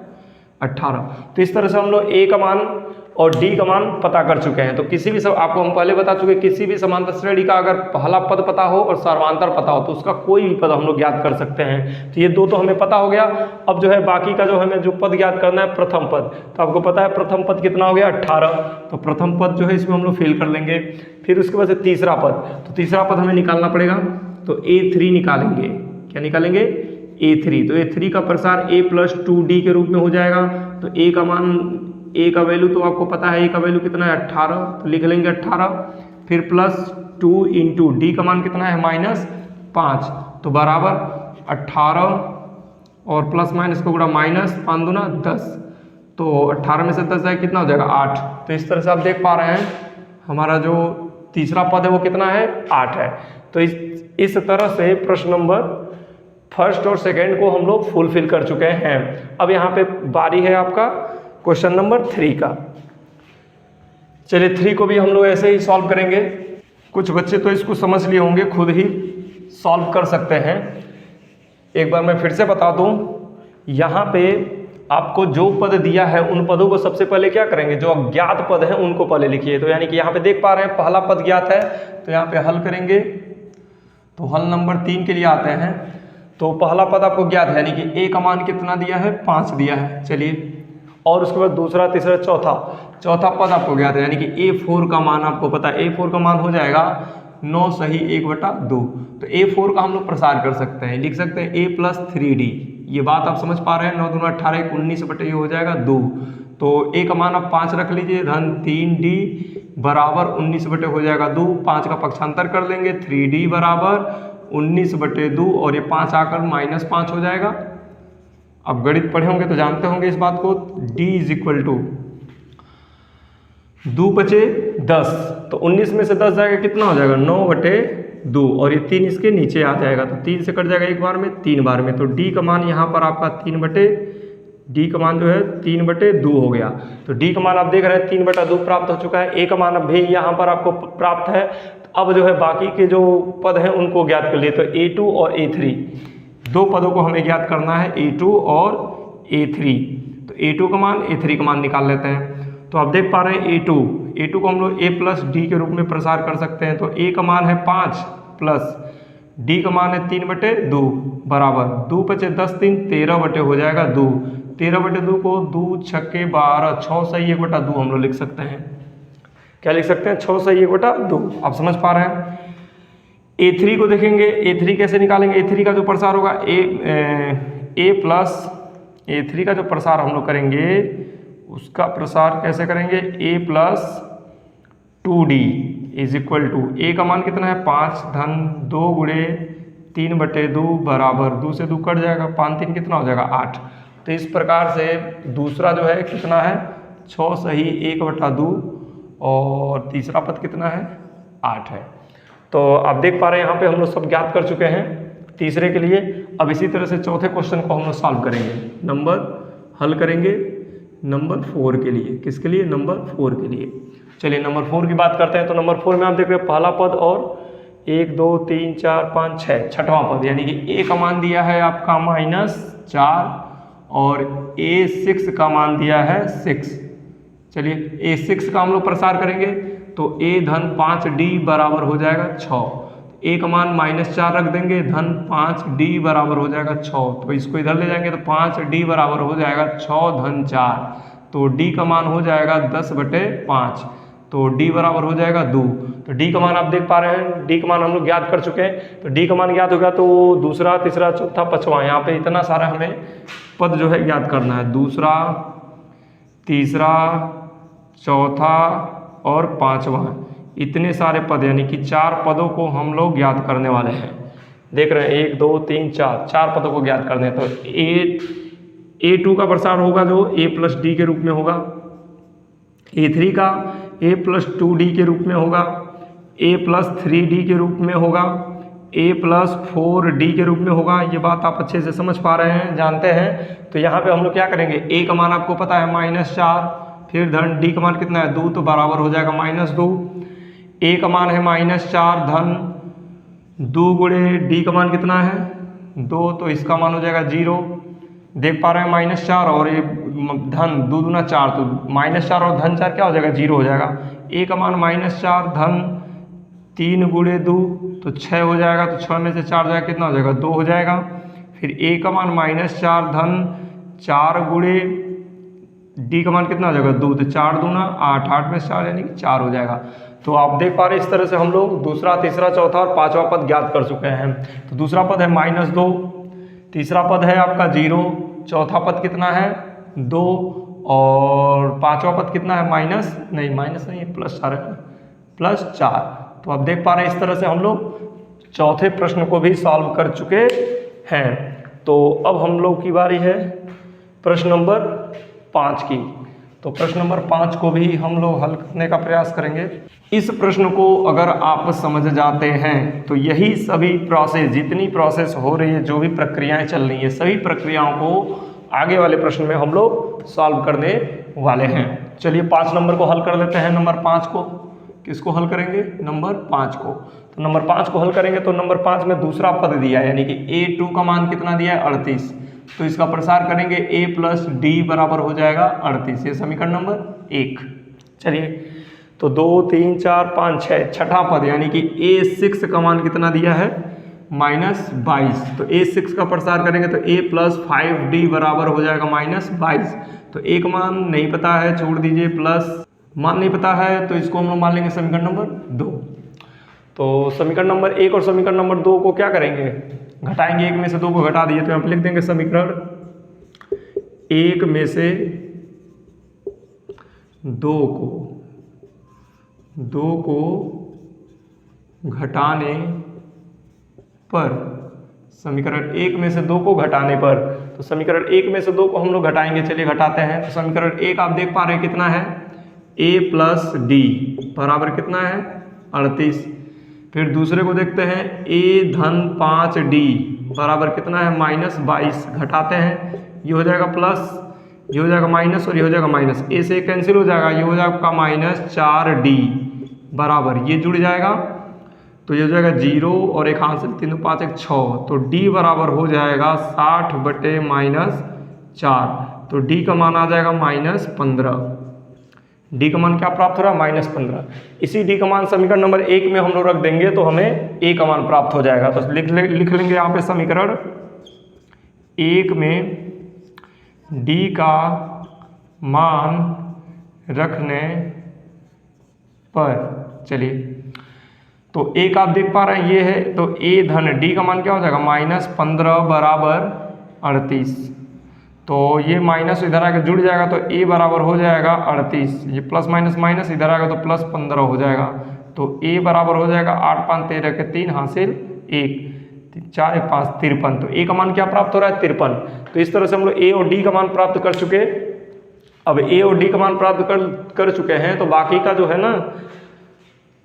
18। तो इस तरह से हम लोग A का मान और D का मान पता कर चुके हैं। तो किसी भी आपको हम पहले बता चुके, किसी भी समांतर श्रेणी का अगर पहला पद पता हो और सर्वांतर पता हो तो उसका कोई भी पद हम लोग ज्ञात कर सकते हैं। तो ये 2 तो हमें पता हो गया। अब जो है बाकी का जो हमें जो पद ज्ञात करना है प्रथम पद, तो आपको पता है प्रथम पद कितना हो गया 18। तो प्रथम पद जो है इसमें हम लोग फिल कर लेंगे। फिर उसके बाद से तीसरा पद, तो तीसरा पद हमें निकालना पड़ेगा। तो A3 निकालेंगे, क्या निकालेंगे A3। तो A3 का प्रसार A + 2D के रूप में हो जाएगा। तो A का वैल्यू तो आपको पता है, A का वैल्यू कितना है 18। तो लिख लेंगे 18। फिर +2 × D का मान कितना है -5। तो बराबर 18 और प्लस माइनस को गुणा -5 दूना 10। तो 18 में से 10 जाए कितना हो जाएगा 8। तो इस तरह से आप देख पा रहे हैं हमारा जो तीसरा पद है वो कितना है 8 है। तो इस तरह से प्रश्न नंबर फर्स्ट और सेकंड को हम लोग फुलफिल कर चुके हैं। अब यहाँ पे बारी है आपका क्वेश्चन नंबर 3 का। चलिए 3 को भी हम लोग ऐसे ही सॉल्व करेंगे। कुछ बच्चे तो इसको समझ लिए होंगे, खुद ही सॉल्व कर सकते हैं। एक बार मैं फिर से बता दूं, यहाँ पे आपको जो पद दिया है उन पदों को सबसे पहले क्या करेंगे, जो अज्ञात पद हैं उनको पहले लिखिए। तो यानी कि यहाँ पे देख पा रहे हैं पहला पद ज्ञात है, तो यहाँ पे हल करेंगे। तो हल नंबर 3 के लिए आते हैं। तो पहला पद आपको ज्ञात है, यानी कि a का मान कितना दिया है, 5 दिया है। चलिए, और उसके बाद दूसरा, तीसरा, चौथा पद आपको ज्ञात है, यानी कि a4 का मान आपको पता है। a4 का मान हो जाएगा 9 सही 1/2। तो a4 का हम लोग प्रसार कर सकते हैं, लिख सकते हैं a + 3d। ये बात आप समझ पा रहे हैं। 9 दूना 18, 19 बटे ये हो जाएगा 2। तो a का मान आप 5 रख लीजिए, धन 3d बराबर 19 बटे हो जाएगा 2। 5 का पक्षांतर कर लेंगे, 3d बराबर 19 बटे 2, और ये 5 आकर -5 हो जाएगा। अब गणित पढ़े होंगे तो जानते होंगे इस बात को। d = 2 बचे 10, तो 19 में से 10 जाएगा, कितना हो जाएगा 9/2, और ये 3 इसके नीचे आ जाएगा, तो 3 से कट जाएगा एक बार में, 3 बार में। तो d का मान यहाँ पर आपका 3 का मान जो है 3/2 हो गया। तो d का मान आप देख रहे हैं 3/2 प्राप्त हो चुका है। a का मान अब भी यहाँ पर आपको प्राप्त है। तो अब जो है बाकी के जो पद हैं उनको ज्ञात कर लिए। तो a2 और a3 दो पदों को हमें ज्ञात करना है, a2 और a3। तो a2 का मान, a3 का मान निकाल लेते हैं। तो आप देख पा रहे हैं a2 को हम लोग a + d के रूप में प्रसार कर सकते हैं। तो a का मान है 5 प्लस d का मान है 3/2 बराबर 2 बचे 10, 3 13 हो जाएगा 2। 13/2 को 2 छक्के 12, 6 सही 1/2 हम लोग लिख सकते हैं। क्या लिख सकते हैं, 6 सही 1/2। आप समझ पा रहे हैं। a3 को देखेंगे, a3 कैसे निकालेंगे। a3 का जो प्रसार होगा a3 का जो प्रसार हम लोग करेंगे, उसका प्रसार कैसे करेंगे, a + 2d = a का मान कितना है 5, धन 2 गुणे 3/2 बराबर 2 से 2 कट जाएगा, 5 3 कितना हो जाएगा 8। तो इस प्रकार से दूसरा जो है कितना है 6 सही 1/2, और तीसरा पद कितना है 8 है। तो आप देख पा रहे हैं यहाँ पे हम लोग सब ज्ञात कर चुके हैं तीसरे के लिए। अब इसी तरह से चौथे क्वेश्चन को हम लोग सॉल्व करेंगे, हल करेंगे नंबर 4 के लिए। किसके लिए, नंबर 4 के लिए। चलिए नंबर 4 की बात करते हैं। तो नंबर 4 में आप देख रहे हैं पहला पद और 1 2 3 4 5 6 छठवां पद, यानी कि a का मान दिया है आपका -4 और a6 का मान दिया है 6। चलिए a6 का हम लोग प्रसार करेंगे। तो a धन 5d बराबर हो जाएगा 6। a का मान -4 रख देंगे, धन 5d बराबर हो जाएगा 6। तो इसको इधर ले जाएंगे तो 5d बराबर हो जाएगा 6 धन 4। तो d का मान हो जाएगा 10/5। तो d बराबर हो जाएगा 2। तो d का मान आप देख पा रहे हैं, d का मान हम लोग ज्ञात कर चुके हैं। तो d का मान ज्ञात हो गया, तो दूसरा, तीसरा, चौथा, पांचवा, यहाँ पे इतना सारा हमें पद जो है ज्ञात करना है। दूसरा, तीसरा, चौथा और पांचवा, इतने सारे पद, यानी कि 4 पदों को हम लोग ज्ञात करने वाले हैं। देख रहे हैं 1 2 3 4 पदों को ज्ञात करने हैं। तो a2 का प्रसार होगा जो a + d के रूप में होगा, a3 का a + 2d के रूप में होगा, a + 3d के रूप में होगा, a + 4d के रूप में होगा। ये बात आप अच्छे से समझ पा रहे हैं, जानते हैं। तो यहाँ पे हम लोग क्या करेंगे, a का मान आपको पता है -4, फिर धन d का मान कितना है 2, तो बराबर हो जाएगा -2। a का मान है -4, धन 2 गुणे d का मान कितना है 2, तो इसका मान हो जाएगा 0। देख पा रहे हैं -4 और ये धन 2 दूना 4, तो -4 और धन 4 क्या हो जाएगा 0 हो जाएगा। a का मान -4 धन 3 गुणे 2, तो 6 हो जाएगा। तो 6 में से 4 जाएगा, कितना हो जाएगा 2 हो जाएगा। फिर a का मान -4 धन 4 गुणे d का मान कितना हो जाएगा 2, तो 4 दूना 8, 8 में से 4 यानी कि 4 हो जाएगा। तो आप देख पा रहे हैं इस तरह से हम लोग दूसरा, तीसरा, चौथा और पांचवा पद ज्ञात कर चुके हैं। तो दूसरा पद है -2, तीसरा पद है आपका 0, चौथा पद कितना है 2, और पांचवा पद कितना है +4। तो आप देख पा रहे हैं इस तरह से हम लोग चौथे प्रश्न को भी सॉल्व कर चुके हैं। तो अब हम लोग की बारी है प्रश्न नंबर 5 की। तो प्रश्न नंबर 5 को भी हम लोग हल करने का प्रयास करेंगे। इस प्रश्न को अगर आप समझ जाते हैं तो यही सभी प्रोसेस, जितनी प्रोसेस हो रही है, जो भी प्रक्रियाएं चल रही है, सभी प्रक्रियाओं को आगे वाले प्रश्न में हम लोग सॉल्व करने वाले हैं। चलिए 5 नंबर को हल कर लेते हैं। नंबर 5 को किसको हल करेंगे? नंबर 5 को। तो नंबर 5 को हल करेंगे तो नंबर 5 में दूसरा पद दिया है, यानी कि a2 का मान कितना दिया है? 38। तो इसका प्रसार करेंगे a प्लस डी बराबर हो जाएगा 38। ये समीकरण नंबर 1। चलिए, तो 2 3 4 5 6, छठा पद यानी कि a6 का मान कितना दिया है? -22। तो a6 का प्रसार करेंगे तो a प्लस 5d बराबर हो जाएगा -22। तो एक मान नहीं पता है, छोड़ दीजिए, प्लस मान नहीं पता है तो इसको हम लोग मान लेंगे समीकरण नंबर 2। तो समीकरण नंबर 1 और समीकरण नंबर 2 को क्या करेंगे? घटाएंगे। 1 में से 2 को घटा दिए तो यहाँ पे लिख देंगे समीकरण 1 में से 2 को घटाने पर, समीकरण 1 में से 2 को घटाने पर, तो समीकरण 1 में से 2 को हम लोग घटाएंगे। चलिए घटाते हैं। तो समीकरण 1 आप देख पा रहे हैं कितना है? a प्लस डी बराबर कितना है? 38। फिर दूसरे को देखते हैं, a धन 5d बराबर कितना है? -22। घटाते हैं, ये हो जाएगा प्लस, ये हो जाएगा माइनस और ये हो जाएगा माइनस, a से कैंसिल हो जाएगा, ये हो जाएगा आपका -4d बराबर, ये जुड़ जाएगा तो ये हो जाएगा 0 और एक हासिल 3 5 1 6। तो d बराबर हो जाएगा 60/-4। तो d का मान आ जाएगा -15। डी का मान क्या प्राप्त हो रहा है? -15। इसी डी का मान समीकरण नंबर 1 में हम लोग रख देंगे तो हमें ए का मान प्राप्त हो जाएगा। तो लिख लेंगे यहाँ पे समीकरण 1 में डी का मान रखने पर, चलिए, तो एक आप देख पा रहे हैं ये है, तो a धन डी का मान क्या हो जाएगा? -15 बराबर 38। तो ये माइनस इधर आके जुड़ जाएगा तो a बराबर हो जाएगा 38। ये प्लस माइनस माइनस इधर आएगा तो प्लस 15 हो जाएगा। तो a बराबर हो जाएगा 8 5 13 के 3 हासिल 1 4 1 5 53। तो a का मान क्या प्राप्त हो रहा है? 53। तो इस तरह से हम लोग a और d का मान प्राप्त कर चुके। अब a और d का मान प्राप्त कर चुके हैं तो बाकी का जो है ना,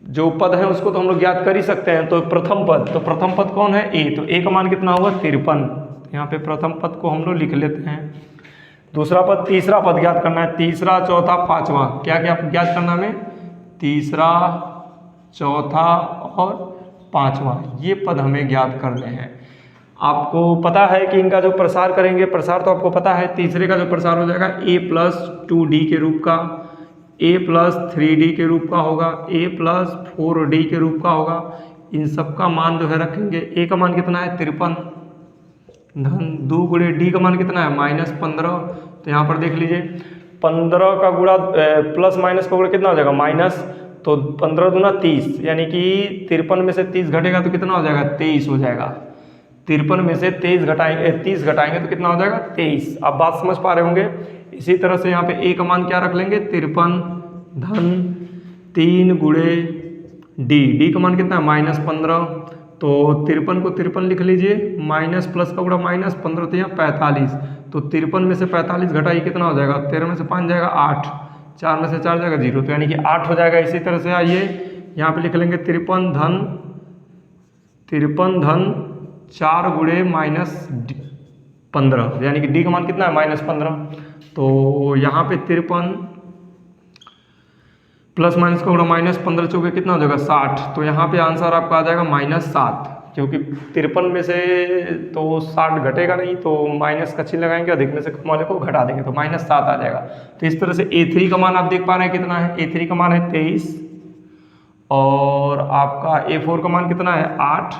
जो पद है उसको तो हम लोग ज्ञात कर ही सकते हैं। तो प्रथम पद कौन है? a। तो a का मान कितना होगा? 53। यहाँ पे प्रथम पद को हम लोग लिख लेते हैं। दूसरा पद, तीसरा पद ज्ञात करना है। तीसरा, चौथा, पांचवा, क्या क्या ज्ञात करना है हमें? तीसरा, चौथा और पांचवा, ये पद हमें ज्ञात करने हैं। आपको पता है कि इनका जो प्रसार करेंगे, प्रसार तो आपको पता है, तीसरे का जो प्रसार हो जाएगा a प्लस 2d के रूप का, a प्लस 3d के रूप का होगा, a प्लस 4d के रूप का होगा। इन सब का मान जो है रखेंगे। a का मान कितना है? 53 धन 2 गुणे डी का मान कितना है? -15। तो यहाँ पर देख लीजिए, 15 का गुणा प्लस माइनस का गुणा कितना हो जाएगा? माइनस। तो 15 दूना 30, यानी कि 53 में से 30 घटेगा तो कितना हो जाएगा? 23 हो जाएगा। 53 में से 30 घटाएंगे तो कितना हो जाएगा? 23। आप बात समझ पा रहे होंगे। इसी तरह से यहाँ पे a का मान क्या रख लेंगे? 53 धन 3 गुणे डी का मान कितना है? -15। तो 53 को 53 लिख लीजिए, माइनस प्लस का गुणा -15 तो यहाँ 45। तो 53 में से 45 घटाइए कितना हो जाएगा? 13 में से 5 जाएगा 8, 4 में से 4 जाएगा 0, तो यानी कि 8 हो जाएगा। इसी तरह से आइए यहाँ पे लिख लेंगे 53 धन 4 गुणे -15, यानी कि डी का मान कितना है? -15। तो यहाँ पे 53 प्लस माइनस का गुणा -15 चौके कितना हो जाएगा? 60। तो यहाँ पे आंसर आपका आ जाएगा -7, क्योंकि 53 में से तो 60 घटेगा नहीं, तो माइनस का चिन्ह लगाएंगे, अधिक में से कम वाले को घटा देंगे तो -7 आ जाएगा। तो इस तरह से a3 का मान आप देख पा रहे हैं कितना है? a3 का मान है 23 और आपका a4 का मान कितना है? 8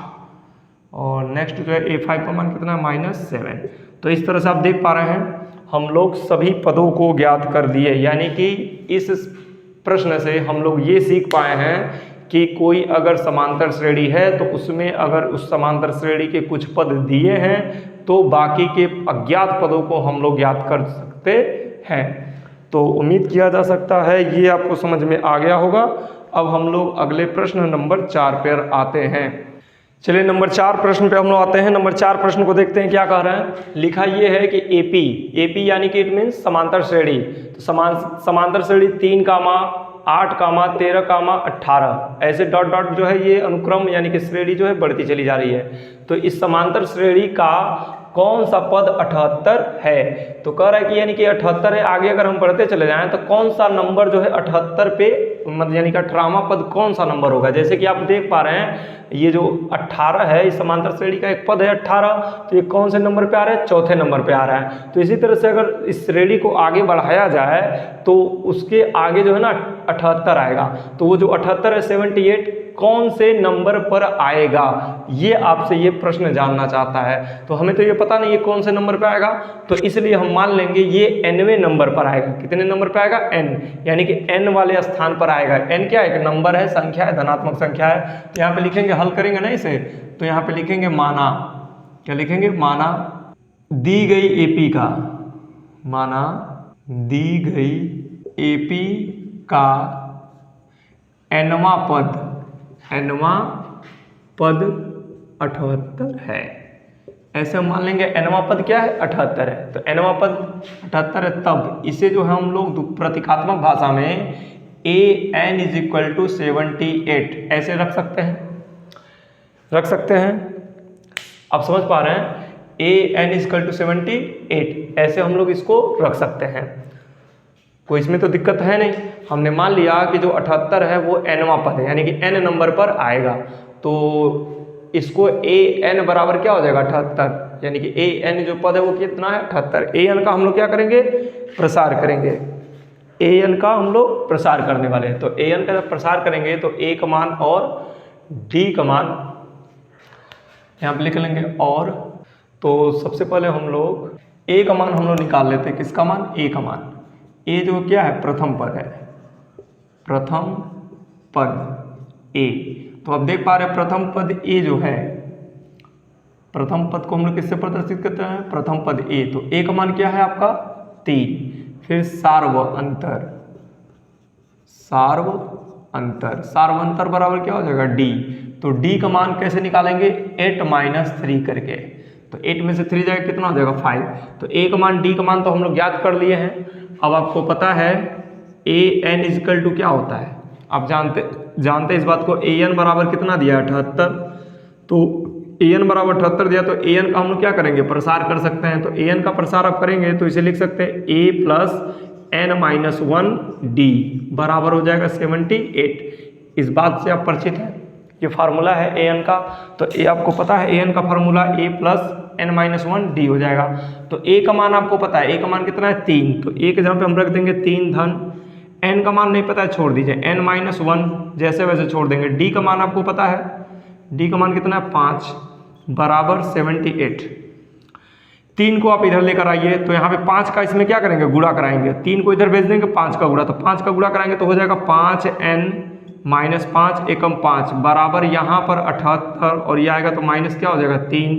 और नेक्स्ट जो है a5 का मान कितना है? -7। तो इस तरह से आप देख पा रहे हैं हम लोग सभी पदों को ज्ञात कर दिए, यानी कि इस प्रश्न से हम लोग ये सीख पाए हैं कि कोई अगर समांतर श्रेणी है तो उसमें अगर उस समांतर श्रेणी के कुछ पद दिए हैं तो बाकी के अज्ञात पदों को हम लोग ज्ञात कर सकते हैं। तो उम्मीद किया जा सकता है ये आपको समझ में आ गया होगा। अब हम लोग अगले प्रश्न नंबर 4 पर आते हैं। चलिए नंबर 4 प्रश्न पे हम लोग आते हैं। नंबर 4 प्रश्न को देखते हैं क्या कह रहे हैं। लिखा ये है कि एपी यानी कि इट मीन्स समांतर श्रेणी। तो समांतर श्रेणी 3, 8, 13, 18 ऐसे डॉट डॉट जो है ये अनुक्रम यानी कि श्रेणी जो है बढ़ती चली जा रही है। तो इस समांतर श्रेणी का कौन सा पद 78 है? तो कह रहा है कि यानी कि 78 है। आगे अगर हम बढ़ते चले जाएं तो कौन सा नंबर जो है 78 पे मतलब यानी कि 18वां पद कौन सा नंबर होगा। जैसे कि आप देख पा रहे हैं ये जो 18 है, इस समांतर श्रेणी का एक पद है 18, तो ये कौन से नंबर पे आ रहा है, चौथे नंबर पे आ रहा है। तो इसी तरह से अगर इस श्रेणी को आगे बढ़ाया जाए तो उसके आगे जो है ना 78 आएगा, तो वो जो 78 है 78 कौन से नंबर पर आएगा, ये आपसे ये प्रश्न जानना चाहता है। तो हमें तो ये पता नहीं है कौन से नंबर पे आएगा, तो इसलिए हम मान लेंगे ये nवें नंबर पर आएगा। कितने नंबर पे आएगा, n, यानी कि n वाले स्थान पर आएगा। n क्या है, एक नंबर है, संख्या है, धनात्मक संख्या है। तो यहाँ पे लिखेंगे, हल करेंगे ना इसे, तो यहाँ पे लिखेंगे माना, क्या लिखेंगे, माना दी गई एपी का, माना दी गई एपी का nवां पद 78 है। ऐसे हम मान लेंगे nवां पद क्या है, 78 है। तो nवां पद 78 है, तब इसे जो है हम लोग प्रतीकात्मक भाषा में an = 78 ऐसे रख सकते हैं। आप समझ पा रहे हैं, an = 78 ऐसे हम लोग इसको रख सकते हैं। कोई इसमें तो दिक्कत है नहीं। हमने मान लिया कि जो 78 है वो nवां पद है, यानी कि n नंबर पर आएगा। तो इसको an बराबर क्या हो जाएगा, 78, यानी कि an जो पद है वो कितना है, 78। an का हम लोग क्या करेंगे, प्रसार करेंगे। an का हम लोग प्रसार करने वाले हैं। तो an का जब प्रसार करेंगे तो a का मान और d का मान यहाँ पे लिख लेंगे। और तो सबसे पहले हम लोग a का मान हम लोग निकाल लेते हैं। किसका मान, a का मान। a जो क्या है, प्रथम पद है, प्रथम पद a। तो अब देख पा रहे हैं प्रथम पद a जो है, प्रथम पद को हम लोग किससे प्रदर्शित करते हैं, प्रथम पद a। तो a का मान क्या है आपका, 3। फिर सार्व अंतर बराबर क्या हो जाएगा, d। तो d का मान कैसे निकालेंगे, 8 - 3 करके। तो 8 में से 3 जाएगा, कितना हो जाएगा, 5। तो a का मान d का मान तो हम लोग ज्ञात कर लिए हैं। अब आपको पता है an = क्या होता है, आप जानते इस बात को। an बराबर कितना दिया, 78। तो an बराबर 78 दिया, तो an का हम लोग क्या करेंगे, प्रसार कर सकते हैं। तो an का प्रसार आप करेंगे तो इसे लिख सकते हैं a + n - 1d बराबर हो जाएगा 78। इस बात से आप परिचित हैं, ये फार्मूला है an का। तो a आपको पता है, an का फार्मूला a + n - 1d हो जाएगा। तो a का मान आपको पता है, a का मान कितना है, 3। तो a के जगह पे हम रख देंगे 3 धन, n का मान नहीं पता है, छोड़ दीजिए, n - 1 जैसे वैसे छोड़ देंगे। d का मान आपको पता है, d का मान कितना है, 5 बराबर 78। 3 को आप इधर लेकर आइए, तो यहाँ पे 5 का इसमें क्या करेंगे, गुणा कराएंगे। 3 को इधर भेज देंगे, 5 का गुणा, तो 5 का गुणा कराएंगे तो हो जाएगा 5n - 5 एकम 5 बराबर यहाँ पर 78, और ये आएगा तो माइनस क्या हो जाएगा, 3।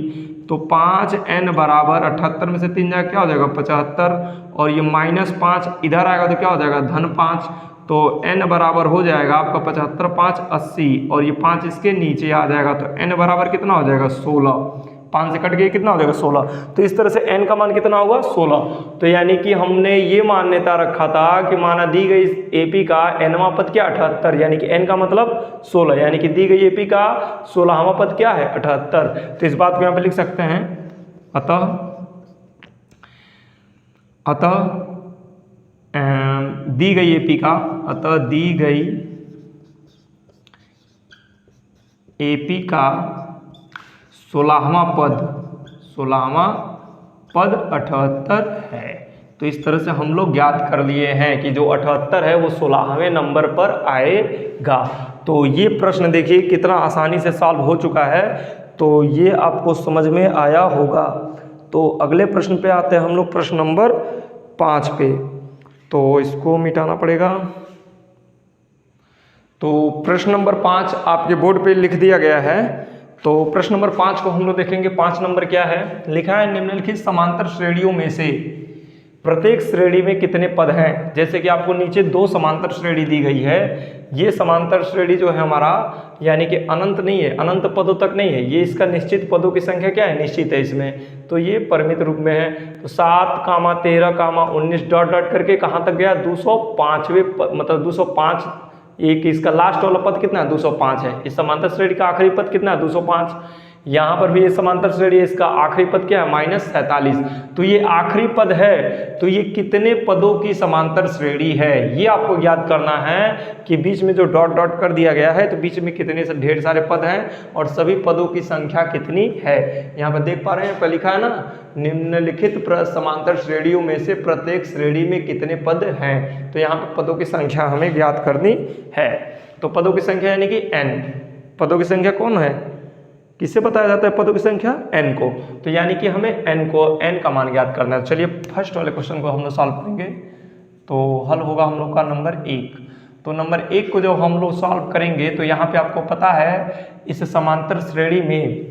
तो 5n बराबर 78 में से 3 जाएगा, क्या हो जाएगा, 75, और ये -5 इधर आएगा तो क्या हो जाएगा, -5। तो n बराबर हो जाएगा आपका 75, 5 80, और ये 5 इसके नीचे आ जाएगा। तो n बराबर कितना हो जाएगा, 16। 5 से कट गया, कितना हो जाएगा, 16। तो इस तरह से n का मान कितना होगा, 16। तो यानी कि हमने ये मान्यता रखा था कि माना दी गई एपी का nवां पद क्या, 78, यानी कि n का मतलब 16, यानी कि दी गई एपी का 16वां पद क्या है, 78। तो इस बात को यहाँ पे लिख सकते हैं, अतः दी गई एपी का, अतः दी गई एपी का 16वां पद 78 है। तो इस तरह से हम लोग ज्ञात कर लिए हैं कि जो 78 है वो 16वें नंबर पर आएगा। तो ये प्रश्न देखिए कितना आसानी से सॉल्व हो चुका है, तो ये आपको समझ में आया होगा। तो अगले प्रश्न पे आते हैं हम लोग, प्रश्न नंबर 5 पे। तो इसको मिटाना पड़ेगा। तो प्रश्न नंबर 5 आपके बोर्ड पे लिख दिया गया है। तो प्रश्न नंबर 5 को हम लोग देखेंगे। 5 नंबर क्या है, लिखा है निम्नलिखित समांतर श्रेणियों में से प्रत्येक श्रेणी में कितने पद हैं। जैसे कि आपको नीचे 2 समांतर श्रेणी दी गई है। ये समांतर श्रेणी जो है हमारा, यानी कि अनंत नहीं है, अनंत पदों तक नहीं है, ये इसका निश्चित पदों की संख्या क्या है, निश्चित है इसमें। तो ये परिमित रूप में है। तो 7, 13, 19 डॉट डॉट करके कहाँ तक गया, 205वें मतलब 205। एक इसका लास्ट वाला पद कितना है, 205 है। इस समांतर श्रेणी का आखिरी पद कितना है, 205। यहाँ पर भी ये समांतर श्रेणी है, इसका आखिरी पद क्या है -47। तो ये आखिरी पद है, तो ये कितने पदों की समांतर श्रेणी है ये आपको याद करना है कि बीच में जो डॉट डॉट कर दिया गया है तो बीच में कितने से ढेर सारे पद हैं और सभी पदों की संख्या कितनी है। यहाँ पर देख पा रहे हैं, पर लिखा है ना निम्नलिखित समांतर श्रेणियों में से प्रत्येक श्रेणी में कितने पद हैं। तो यहाँ पर पदों की संख्या हमें ज्ञात करनी है। तो पदों की संख्या यानी कि n, पदों की संख्या कौन है, किससे बताया जाता है पदों की संख्या, n को। तो यानी कि हमें n का मान ज्ञात करना है। चलिए फर्स्ट वाले क्वेश्चन को हम लोग सॉल्व करेंगे। तो हल होगा हम लोग का नंबर 1। तो नंबर 1 को जब हम लोग सॉल्व करेंगे तो यहाँ पे आपको पता है इस समांतर श्रेणी में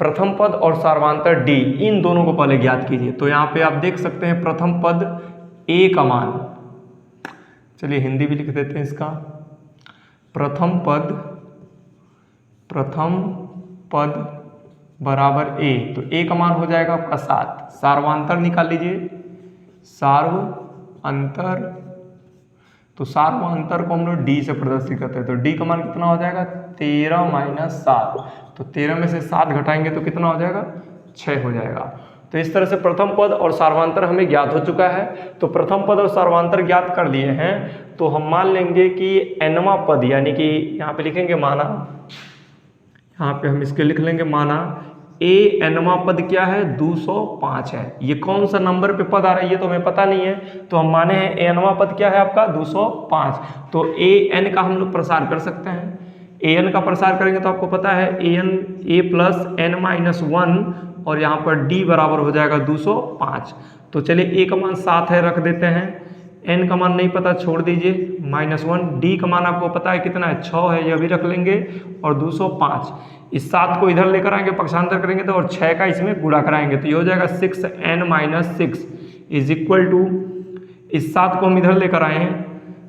प्रथम पद और सार्वधातुक d इन दोनों को पहले ज्ञात कीजिए। तो यहाँ पे आप देख सकते हैं प्रथम पद a का मान, चलिए हिंदी भी लिख देते हैं इसका, प्रथम पद बराबर a, तो a का मान हो जाएगा आपका 7। सार्वधातुक निकाल लीजिए, सार्वधातुक, तो सार्वधातुक को हम लोग d से प्रदर्शित करते हैं। तो d का मान कितना हो जाएगा 13 - 7, तो 13 में से 7 घटाएंगे तो कितना हो जाएगा 6 हो जाएगा। तो इस तरह से प्रथम पद और सार्वधातुक हमें ज्ञात हो चुका है। तो प्रथम पद और सार्वधातुक ज्ञात कर लिए हैं, तो हम मान लेंगे कि nवां पद यानी कि यहाँ पे लिखेंगे माना, यहाँ पे हम इसके लिख लेंगे माना a nवां पद क्या है 205 है। ये कौन सा नंबर पे पद आ रहा है ये तो हमें पता नहीं है, तो हम माने हैं a nवां पद क्या है आपका 205। तो an का हम लोग प्रसार कर सकते हैं। an का प्रसार करेंगे तो आपको पता है a प्लस n - 1 और यहाँ पर d बराबर हो जाएगा 205। तो चलिए a का मान 7 है, रख देते हैं। n का मान नहीं पता, छोड़ दीजिए, -1। d का मान आपको पता है कितना है 6 है, यह भी रख लेंगे। और 205, इस 7 को इधर लेकर आएंगे, पक्षांतर करेंगे तो, और 6 का इसमें गुणा कराएंगे तो ये हो जाएगा 6n - 6 इज इक्वल टू, इस 7 को हम इधर लेकर आए हैं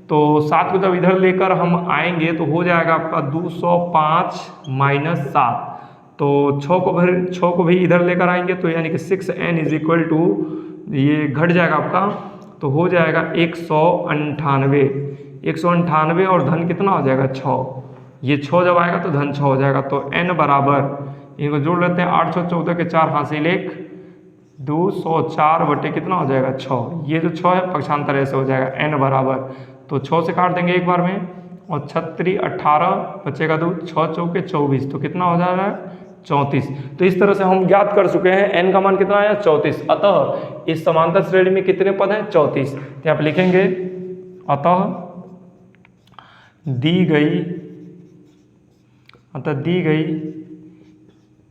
तो 7 को जब इधर लेकर हम आएंगे तो हो जाएगा आपका 205 - 7। तो 6 को भी इधर लेकर आएंगे तो यानी कि 6n इज इक्वल टू, ये घट जाएगा आपका, तो हो जाएगा 198 और धन कितना हो जाएगा 6। ये 6 जब आएगा तो धन 6 हो जाएगा। तो n बराबर, इनको जोड़ लेते हैं, 814 के 4 हासिल 1, 204 बटे कितना हो जाएगा 6। ये जो 6 है पक्षांतर ऐसे हो जाएगा n बराबर, तो 6 से काट देंगे एक बार में, और 36 18 बचेगा 2, 6 चौके 24, तो कितना हो जा रहा है 34। तो इस तरह से हम ज्ञात कर चुके हैं n का मान कितना आया 34। अतः इस समांतर श्रेणी में कितने पद हैं 34। तो यहाँ पे लिखेंगे अतः दी गई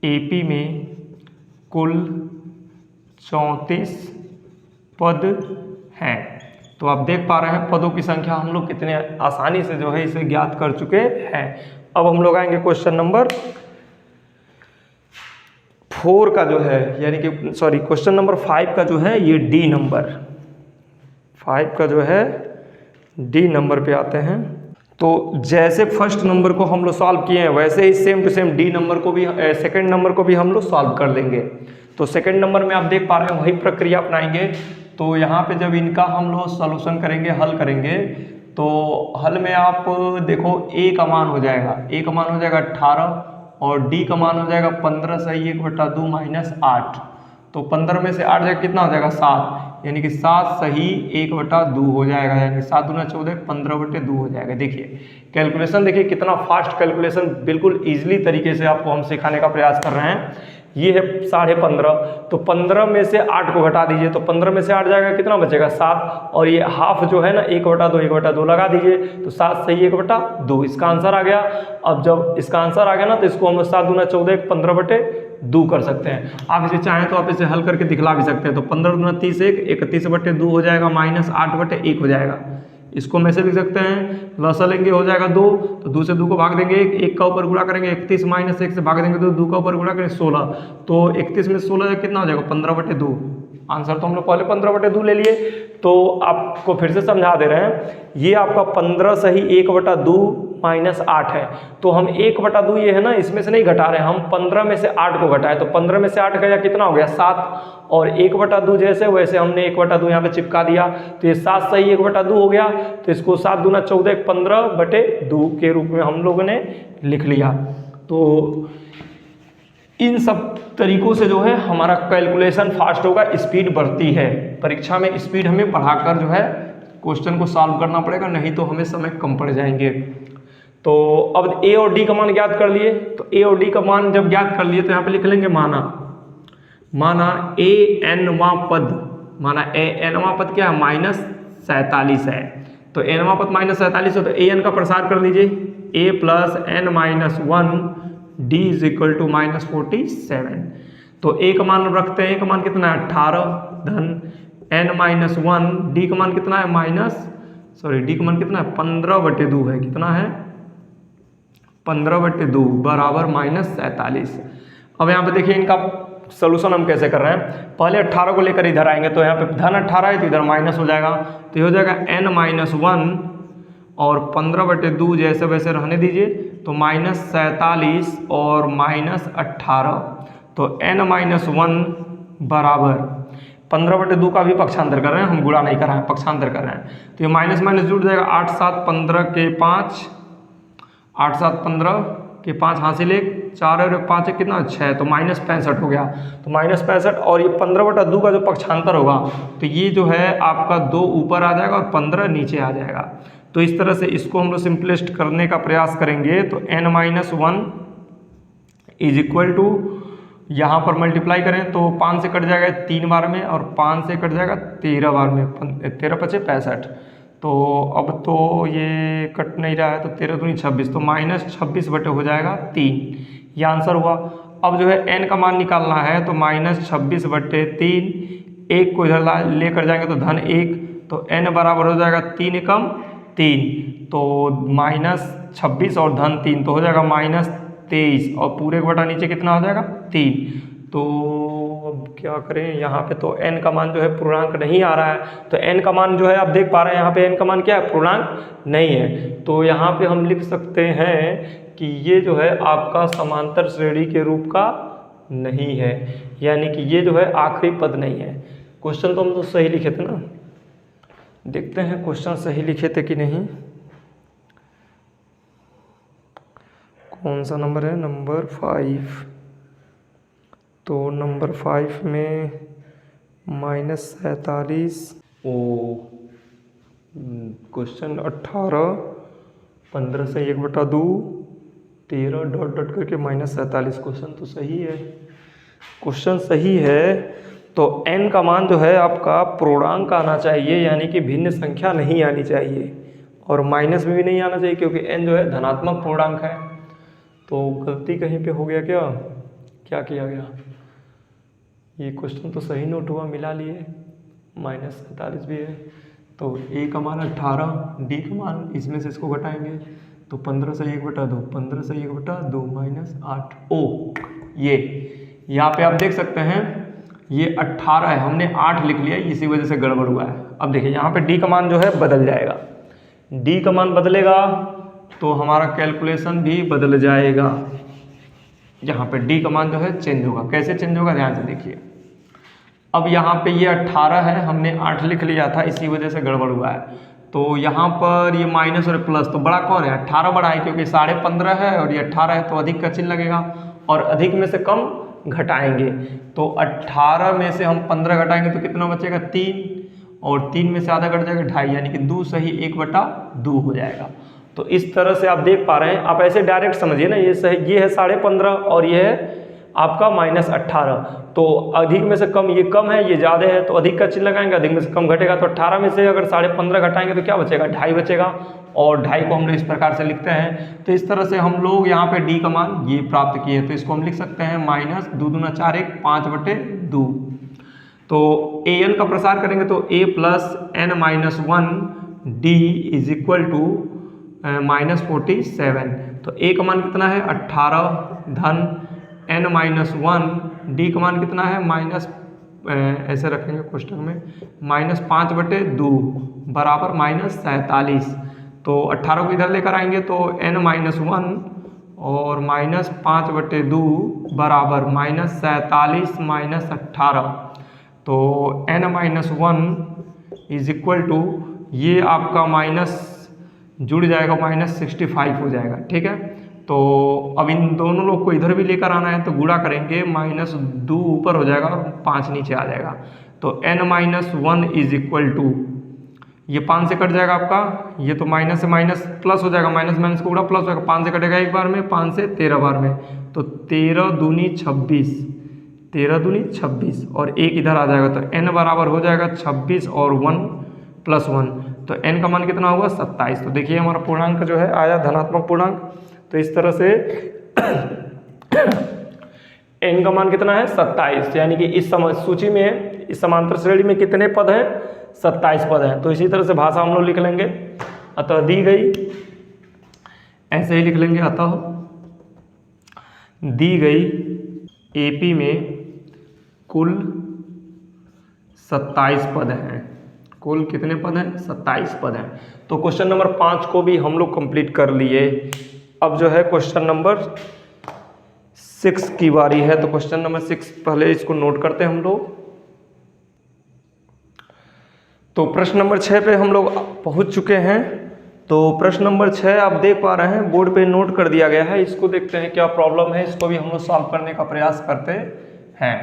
AP में कुल 34 पद हैं। तो आप देख पा रहे हैं पदों की संख्या हम लोग कितने आसानी से जो है इसे ज्ञात कर चुके हैं। अब हम लोग आएंगे क्वेश्चन नंबर 4 का जो है, यानी कि सॉरी क्वेश्चन नंबर 5 का जो है ये D नंबर, 5 का जो है D नंबर पे आते हैं। तो जैसे फर्स्ट नंबर को हम लोग सॉल्व किए हैं वैसे ही same to same D number को भी, सेकंड नंबर को भी हम लोग सॉल्व कर लेंगे। तो सेकंड नंबर में आप देख पा रहे हैं वही प्रक्रिया अपनाएंगे। तो यहाँ पे जब इनका हम लोग सॉल्यूशन करेंगे, हल करेंगे, तो हल में आप देखो A का मान हो जाएगा, A का मान हो जाएगा 18 और D का मान हो जाएगा 15 सही 1/2 - 8। तो 15 में से 8 जाएगा कितना हो जाएगा 7, यानी कि 7 सही 1/2 हो जाएगा, यानी 7 दूना 14 15/2 हो जाएगा। देखिए कैलकुलेशन, देखिए कितना फास्ट कैलकुलेशन, बिल्कुल ईजिली तरीके से आपको हम सिखाने का प्रयास कर रहे हैं। ये है 15.5, तो 15 में से 8 को घटा दीजिए, तो 15 में से 8 जाएगा कितना बचेगा 7, और ये हाफ जो है ना 1/2 लगा दीजिए, तो 7 सही 1/2, इसका आंसर आ गया। अब जब इसका आंसर आ गया ना तो इसको हम 7 दूना 14 15/2 कर सकते हैं। आप इसे चाहें तो आप इसे हल करके दिखला भी सकते हैं। तो 15 दूना 30 31/2 हो जाएगा, -8/1 हो जाएगा। इसको हम ऐसे लिख सकते हैं, लसा लेंगे हो जाएगा 2, तो 2 से 2 को भाग देंगे, 1 का ऊपर गुणा करेंगे, 31 - 1 से भाग देंगे तो 2 का ऊपर गुणा करेंगे 16, तो 31 में 16 कितना हो जाएगा 15/2। आंसर तो हम लोग पहले 15/2 ले लिए। तो आपको फिर से समझा दे रहे हैं, ये आपका 15 सही 1/2 - 8 है, तो हम 1/2 ये है ना इसमें से नहीं घटा रहे हैं, हम 15 में से 8 को घटाए, तो 15 में से 8 गया कितना हो गया 7, और 1/2 जैसे वैसे हमने 1/2 यहाँ पे चिपका दिया, तो ये 7 सही 1/2 हो गया। तो इसको 7 दूना 14 15/2 के रूप में हम लोगों ने लिख लिया। तो इन सब तरीकों से जो है हमारा कैलकुलेशन फास्ट होगा, स्पीड बढ़ती है। परीक्षा में स्पीड हमें बढ़ाकर जो है क्वेश्चन को सॉल्व करना पड़ेगा, नहीं तो हमें समय कम पड़ जाएंगे। तो अब ए और डी का मान ज्ञात कर लिए, तो ए और डी का मान जब ज्ञात कर लिए तो यहाँ पे लिख लेंगे माना ए एनवां पद, माना ए एनवां पद क्या है, -47 है। तो एनवां पद -47 है, तो ए एन का प्रसार कर लीजिए, a plus N minus 1 d is equal to -47। तो ए का मान रखते हैं, ए का मान कितना है 18 धन n माइनस 1, डी का मान कितना है डी का मान कितना है 15/2 है, कितना है 15/2 बराबर -47। अब यहाँ पे देखिए इनका सोल्यूशन हम कैसे कर रहे हैं। पहले 18 को लेकर इधर आएंगे, तो यहाँ पे धन 18 है तो इधर माइनस हो जाएगा, तो ये हो जाएगा n माइनस 1 और 15/2 जैसे वैसे रहने दीजिए, तो -47 और -18, तो n माइनस 1 बराबर 15/2 का भी पक्षांतर कर रहे हैं, हम गुणा नहीं कर रहे हैं, पक्षांतर कर रहे हैं। तो ये माइनस माइनस जुड़ जाएगा, 8 7 15 के 5, 8 7 15 के 5 हासिल 1, 4 और 5 है कितना 6, तो -65 हो गया। तो -65 और ये 15/2 का जो पक्षांतर होगा, तो ये जो है आपका 2 ऊपर आ जाएगा और 15 नीचे आ जाएगा। तो इस तरह से इसको हम लोग सिंपलिस्ट करने का प्रयास करेंगे, तो n minus 1 is equal to, यहाँ पर मल्टीप्लाई करें तो 5 से कट जाएगा 3 बार में, और 5 से कट जाएगा 13 बार में, 13 × 5 = 65। तो अब तो ये कट नहीं रहा है, तो 13 दूनी 26, तो -26 हो जाएगा 3, ये आंसर हुआ। अब जो है n का मान निकालना है, तो -26/3, 1 को इधर लेकर जाएंगे तो धन 1, तो n बराबर हो जाएगा 3 एकम 3, तो -26 और धन 3, तो हो जाएगा -23, और पूरे का बटा नीचे कितना हो जाएगा 3। तो अब क्या करें, यहाँ पे तो n का मान जो है पूर्णांक नहीं आ रहा है, तो n का मान जो है आप देख पा रहे हैं यहाँ पे n का मान क्या है, पूर्णांक नहीं है। तो यहाँ पे हम लिख सकते हैं कि ये जो है आपका समांतर श्रेणी के रूप का नहीं है, यानी कि ये जो है आखिरी पद नहीं है। क्वेश्चन तो हम तो सही लिखे थे ना, देखते हैं क्वेश्चन सही लिखे थे कि नहीं। कौन सा नंबर है, नंबर 5। तो नंबर 5 में -47, क्वेश्चन 18, 15 से 1/2, 13 डॉट डॉट करके -47। क्वेश्चन तो सही है, क्वेश्चन सही है। तो n का मान जो है आपका पूर्णांक आना चाहिए, यानी कि भिन्न संख्या नहीं आनी चाहिए, और माइनस में भी नहीं आना चाहिए, क्योंकि n जो है धनात्मक पूर्णांक है। तो गलती कहीं पे हो गया क्या किया गया, ये क्वेश्चन तो सही नोट हुआ, मिला लिए, -47 भी है। तो a का मान 18, d का मान इसमें से इसको घटाएंगे, तो 15 से 1/2, 15 से 1/2 -8। ओ ये यहाँ पे आप देख सकते हैं ये 18 है, हमने 8 लिख लिया, इसी वजह से गड़बड़ हुआ है। अब देखिए यहाँ पे d का मान जो है बदल जाएगा, d का मान बदलेगा तो हमारा कैलकुलेशन भी बदल जाएगा। यहाँ पे d का मान जो है चेंज होगा, कैसे चेंज होगा ध्यान से देखिए। अब यहाँ पे ये 18 है, हमने 8 लिख लिया था, इसी वजह से गड़बड़ हुआ है। तो यहाँ पर ये माइनस और प्लस, तो बड़ा कौन है, 18 बड़ा है, क्योंकि 15.5 है और ये 18 है, तो अधिक का चिन्ह लगेगा, और अधिक में से कम घटाएंगे। तो 18 में से हम 15 घटाएंगे तो कितना बचेगा 3, और 3 में से आधा घट जाएगा 2.5, यानी कि 2 सही 1/2 हो जाएगा। तो इस तरह से आप देख पा रहे हैं, आप ऐसे डायरेक्ट समझिए ना, ये सही, ये है 15.5 और ये है आपका -18। तो अधिक में से कम, ये कम है ये ज़्यादा है, तो अधिक का चिन्ह लगाएंगे, अधिक में से कम घटेगा। तो 18 में से अगर 15.5 घटाएंगे तो क्या बचेगा, 2.5 बचेगा, और 2.5 को हम लोग इस प्रकार से लिखते हैं। तो इस तरह से हम लोग यहाँ पे d का मान ये प्राप्त किए, तो इसको हम लिख सकते हैं -2 दूना 4 1 5/2। तो an का प्रसार करेंगे तो a plus n minus 1 d is equal to -47। तो a का मान कितना है 18 धन n माइनस 1, d का मान कितना है ऐसे रखेंगे कोष्टक में -5/2 बराबर -47। तो 18 को इधर लेकर आएंगे तो n माइनस 1 और -5/2 बराबर -47 -18। तो n minus 1 is equal to, ये आपका माइनस जुड़ जाएगा, -65 हो जाएगा, ठीक है। तो अब इन दोनों लोग को इधर भी लेकर आना है, तो गुणा करेंगे, -2 ऊपर हो जाएगा और 5 नीचे आ जाएगा। तो n-1 इज इक्वल टू, ये 5 से कट जाएगा आपका, ये तो माइनस से माइनस प्लस हो जाएगा, माइनस माइनस को गुणा प्लस हो जाएगा, 5 से कटेगा एक बार में, 5 से 13 बार में, तो 13 दूनी 26, 13 दूनी 26 और एक इधर आ जाएगा, तो n बराबर हो जाएगा 26 और 1 + 1, तो n का मान कितना होगा 27। तो देखिए हमारा पूर्णांक जो है आया धनात्मक पूर्णांक। तो इस तरह से n का मान कितना है 27, यानी कि इस सूची में, इस समांतर श्रेणी में कितने पद हैं, 27 पद हैं। तो इसी तरह से भाषा हम लोग लिख लेंगे, अतः दी गई, ऐसे ही लिख लेंगे, अतः दी गई एपी में कुल 27 पद हैं। कुल कितने पद हैं, 27 पद हैं। तो क्वेश्चन नंबर 5 को भी हम लोग कंप्लीट कर लिए। अब जो है क्वेश्चन नंबर 6 की बारी है। तो क्वेश्चन नंबर 6 पहले इसको नोट करते हैं हम लोग। तो प्रश्न नंबर 6 पे हम लोग पहुंच चुके हैं। तो प्रश्न नंबर 6 आप देख पा रहे हैं, बोर्ड पे नोट कर दिया गया है। इसको देखते हैं क्या प्रॉब्लम है, इसको भी हम लोग सॉल्व करने का प्रयास करते हैं।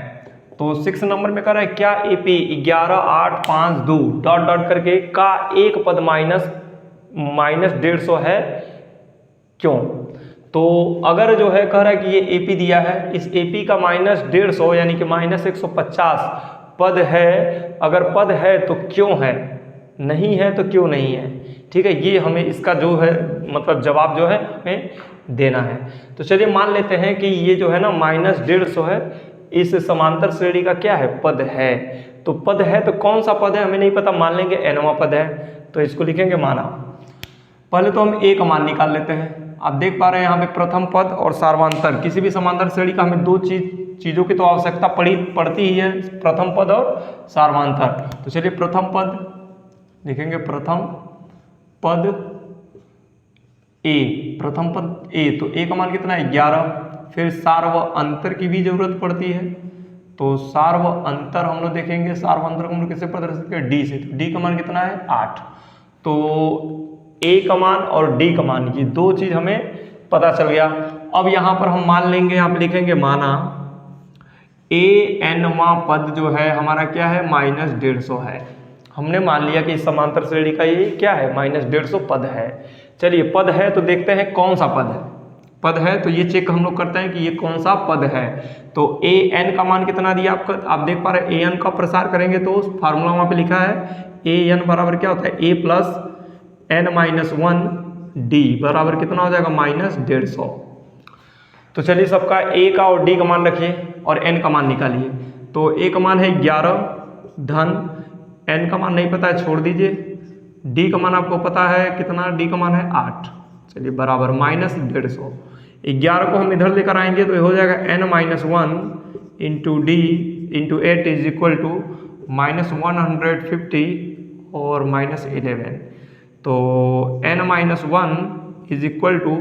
तो 6 नंबर में कह रहा है क्या एपी 11, 8, 5, 2 डॉट डॉट करके का एक पद माइनस 150 है, क्यों? तो अगर जो है कह रहा है कि ये एपी दिया है, इस एपी का -150 यानी कि -150 पद है। अगर पद है तो क्यों है, नहीं है तो क्यों नहीं है, ठीक है। ये हमें इसका जो है मतलब जवाब जो है हमें देना है। तो चलिए मान लेते हैं कि ये जो है ना -150 है, इस समांतर श्रेणी का क्या है, पद है। तो पद है तो कौन सा पद है हमें नहीं पता, मान लेंगे nवां पद है। तो इसको लिखेंगे माना। पहले तो हम a का मान निकाल लेते हैं। आप देख पा रहे हैं यहाँ पे प्रथम पद और सार्वंतर, किसी भी समांतर श्रेणी का हमें दो चीज़ों की तो आवश्यकता पड़ती ही है, प्रथम पद और सार्वंतर। तो चलिए प्रथम पद लिखेंगे, प्रथम पद a, प्रथम पद a। तो a का मान कितना है 11। फिर सार्वंतर की भी जरूरत पड़ती है। तो सार्वंतर हम लोग देखेंगे, सार्वंतर को हम लोग किससे प्रदर्शित करें, d से। तो d का मान कितना है 8। तो a का मान और d का मान, ये दो चीज हमें पता चल गया। अब यहाँ पर हम मान लेंगे, यहाँ पे लिखेंगे माना nवां पद जो है हमारा क्या है, -150 है। हमने मान लिया कि इस समांतर श्रेणी का ये क्या है, -150 पद है। चलिए पद है तो देखते हैं कौन सा पद है। पद है तो ये चेक हम लोग करते हैं कि ये कौन सा पद है। तो an का मान कितना दिया आपका, आप देख पा रहे हैं। an का प्रसार करेंगे तो उस फार्मूला वहाँ पे लिखा है, an बराबर क्या होता है, a + n-1 d बराबर कितना हो जाएगा, -150। तो चलिए सबका a का और d का मान रखिए और n का मान निकालिए। तो a का मान है 11 धन, n का मान नहीं पता है छोड़ दीजिए, d का मान आपको पता है कितना, d का मान है 8। चलिए बराबर -150। 11 को हम इधर लेकर आएंगे तो ये हो जाएगा n-1 × d × 8 is equal to -150 और -11। तो n-1 इज इक्वल टू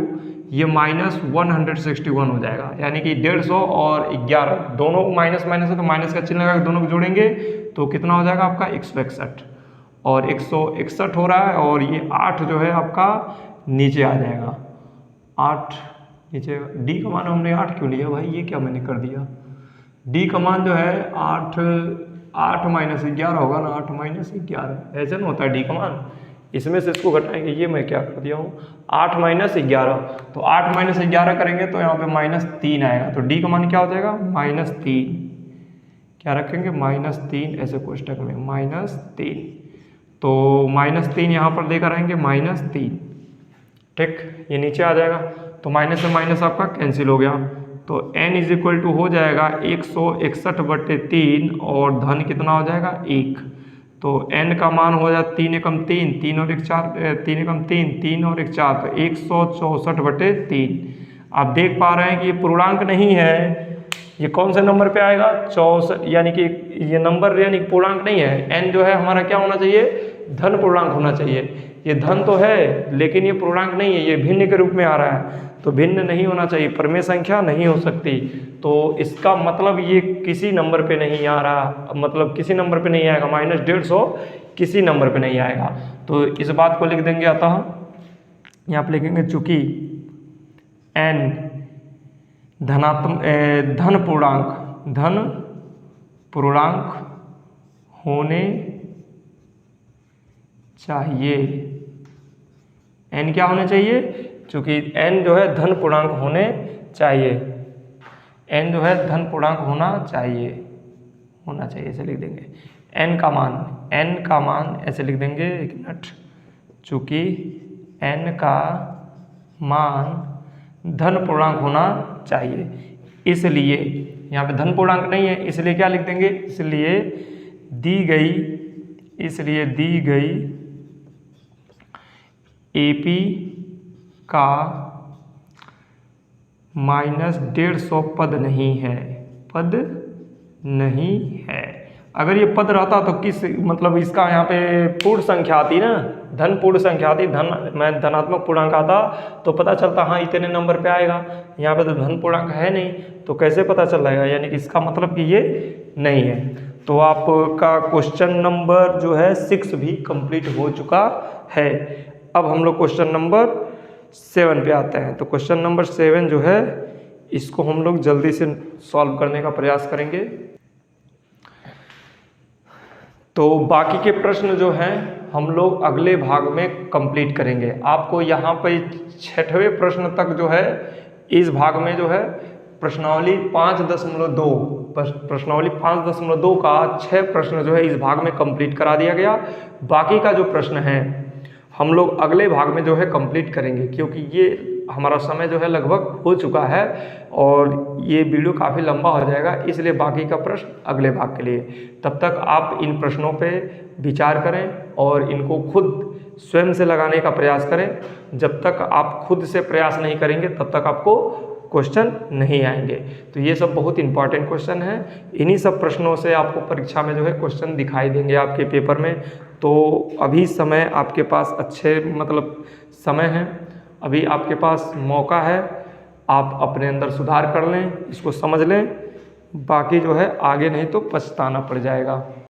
ये -161 हो जाएगा, यानी कि 150 और 11 दोनों माइनस माइनस है तो माइनस का चिन्ह लगा दोनों को जोड़ेंगे तो कितना हो जाएगा आपका 161 और 161 हो रहा है। और ये 8 जो है आपका नीचे आ जाएगा, 8 नीचे। d का मान हमने 8 क्यों लिया भाई, ये क्या मैंने कर दिया। d का मान जो है 8 -11 होगा ना, 8 -11 ऐसे ना होता है d का मान। इसमें से इसको घटाएंगे, ये मैं क्या कर दिया हूँ 8 -11। तो 8 -11 करेंगे तो यहाँ पे -3 आएगा। तो d का मान क्या हो जाएगा, -3। क्या रखेंगे, -3 ऐसे कोष्टक में -3। तो -3 यहाँ पर लेकर आएंगे -3, ठीक, ये नीचे आ जाएगा। तो माइनस से माइनस आपका कैंसिल हो गया। तो n इज इक्वल टू हो जाएगा 161/3 और धन कितना हो जाएगा 1। तो n का मान हो जाए 3 एकम 3, 3 और 1 4, 3 एकम 3, 3 और 1 4, तो 164/3। आप देख पा रहे हैं कि ये पूर्णांक नहीं है, ये कौन से नंबर पे आएगा 64, यानी कि ये नंबर यानी पूर्णांक नहीं है। n जो है हमारा क्या होना चाहिए, धन पूर्णांक होना चाहिए। ये धन तो है लेकिन ये पूर्णांक नहीं है, ये भिन्न के रूप में आ रहा है। तो भिन्न नहीं होना चाहिए, परमेय संख्या नहीं हो सकती। तो इसका मतलब ये किसी नंबर पे नहीं आ रहा, मतलब किसी नंबर पे नहीं आएगा, -150 किसी नंबर पे नहीं आएगा। तो इस बात को लिख देंगे, अतः यहाँ पे लिखेंगे चूंकि n धन पूर्णांक होने चाहिए। n क्या होने चाहिए? चूंकि n जो है धन पूर्णांक होने चाहिए, n जो है धन पूर्णांक होना चाहिए ऐसे लिख देंगे। n का मान ऐसे लिख देंगे, एक मिनट, चूंकि n का मान धन पूर्णांक होना चाहिए, इसलिए यहाँ पे धन पूर्णांक नहीं है, इसलिए क्या लिख देंगे, इसलिए दी गई AP का -150 पद नहीं है। अगर ये पद रहता तो किस मतलब इसका यहाँ पे पूर्ण संख्या आती ना, धन पूर्ण संख्या आती, धनात्मक पूर्णांक आता तो पता चलता हाँ इतने नंबर पे आएगा। यहाँ पे तो धन पूर्णांक है नहीं तो कैसे पता चल जाएगा, यानी कि इसका मतलब कि ये नहीं है। तो आपका क्वेश्चन नंबर जो है 6 भी कंप्लीट हो चुका है। अब हम लोग क्वेश्चन नंबर 7 पे आते हैं। तो क्वेश्चन नंबर 7 जो है इसको हम लोग जल्दी से सॉल्व करने का प्रयास करेंगे। तो बाकी के प्रश्न जो हैं हम लोग अगले भाग में कंप्लीट करेंगे। आपको यहाँ पे 6वें प्रश्न तक जो है इस भाग में जो है प्रश्नावली 5.2 का 6 प्रश्न जो है इस भाग में कंप्लीट करा दिया गया। बाकी का जो प्रश्न है हम लोग अगले भाग में जो है कंप्लीट करेंगे, क्योंकि ये हमारा समय जो है लगभग हो चुका है और ये वीडियो काफ़ी लंबा हो जाएगा, इसलिए बाकी का प्रश्न अगले भाग के लिए। तब तक आप इन प्रश्नों पे विचार करें और इनको खुद स्वयं से लगाने का प्रयास करें। जब तक आप खुद से प्रयास नहीं करेंगे तब तक आपको क्वेश्चन नहीं आएंगे। तो ये सब बहुत इंपॉर्टेंट क्वेश्चन है, इन्हीं सब प्रश्नों से आपको परीक्षा में जो है क्वेश्चन दिखाई देंगे आपके पेपर में। तो अभी समय आपके पास अच्छे मतलब समय है, अभी आपके पास मौका है, आप अपने अंदर सुधार कर लें, इसको समझ लें, बाकी जो है आगे नहीं तो पछताना पड़ जाएगा।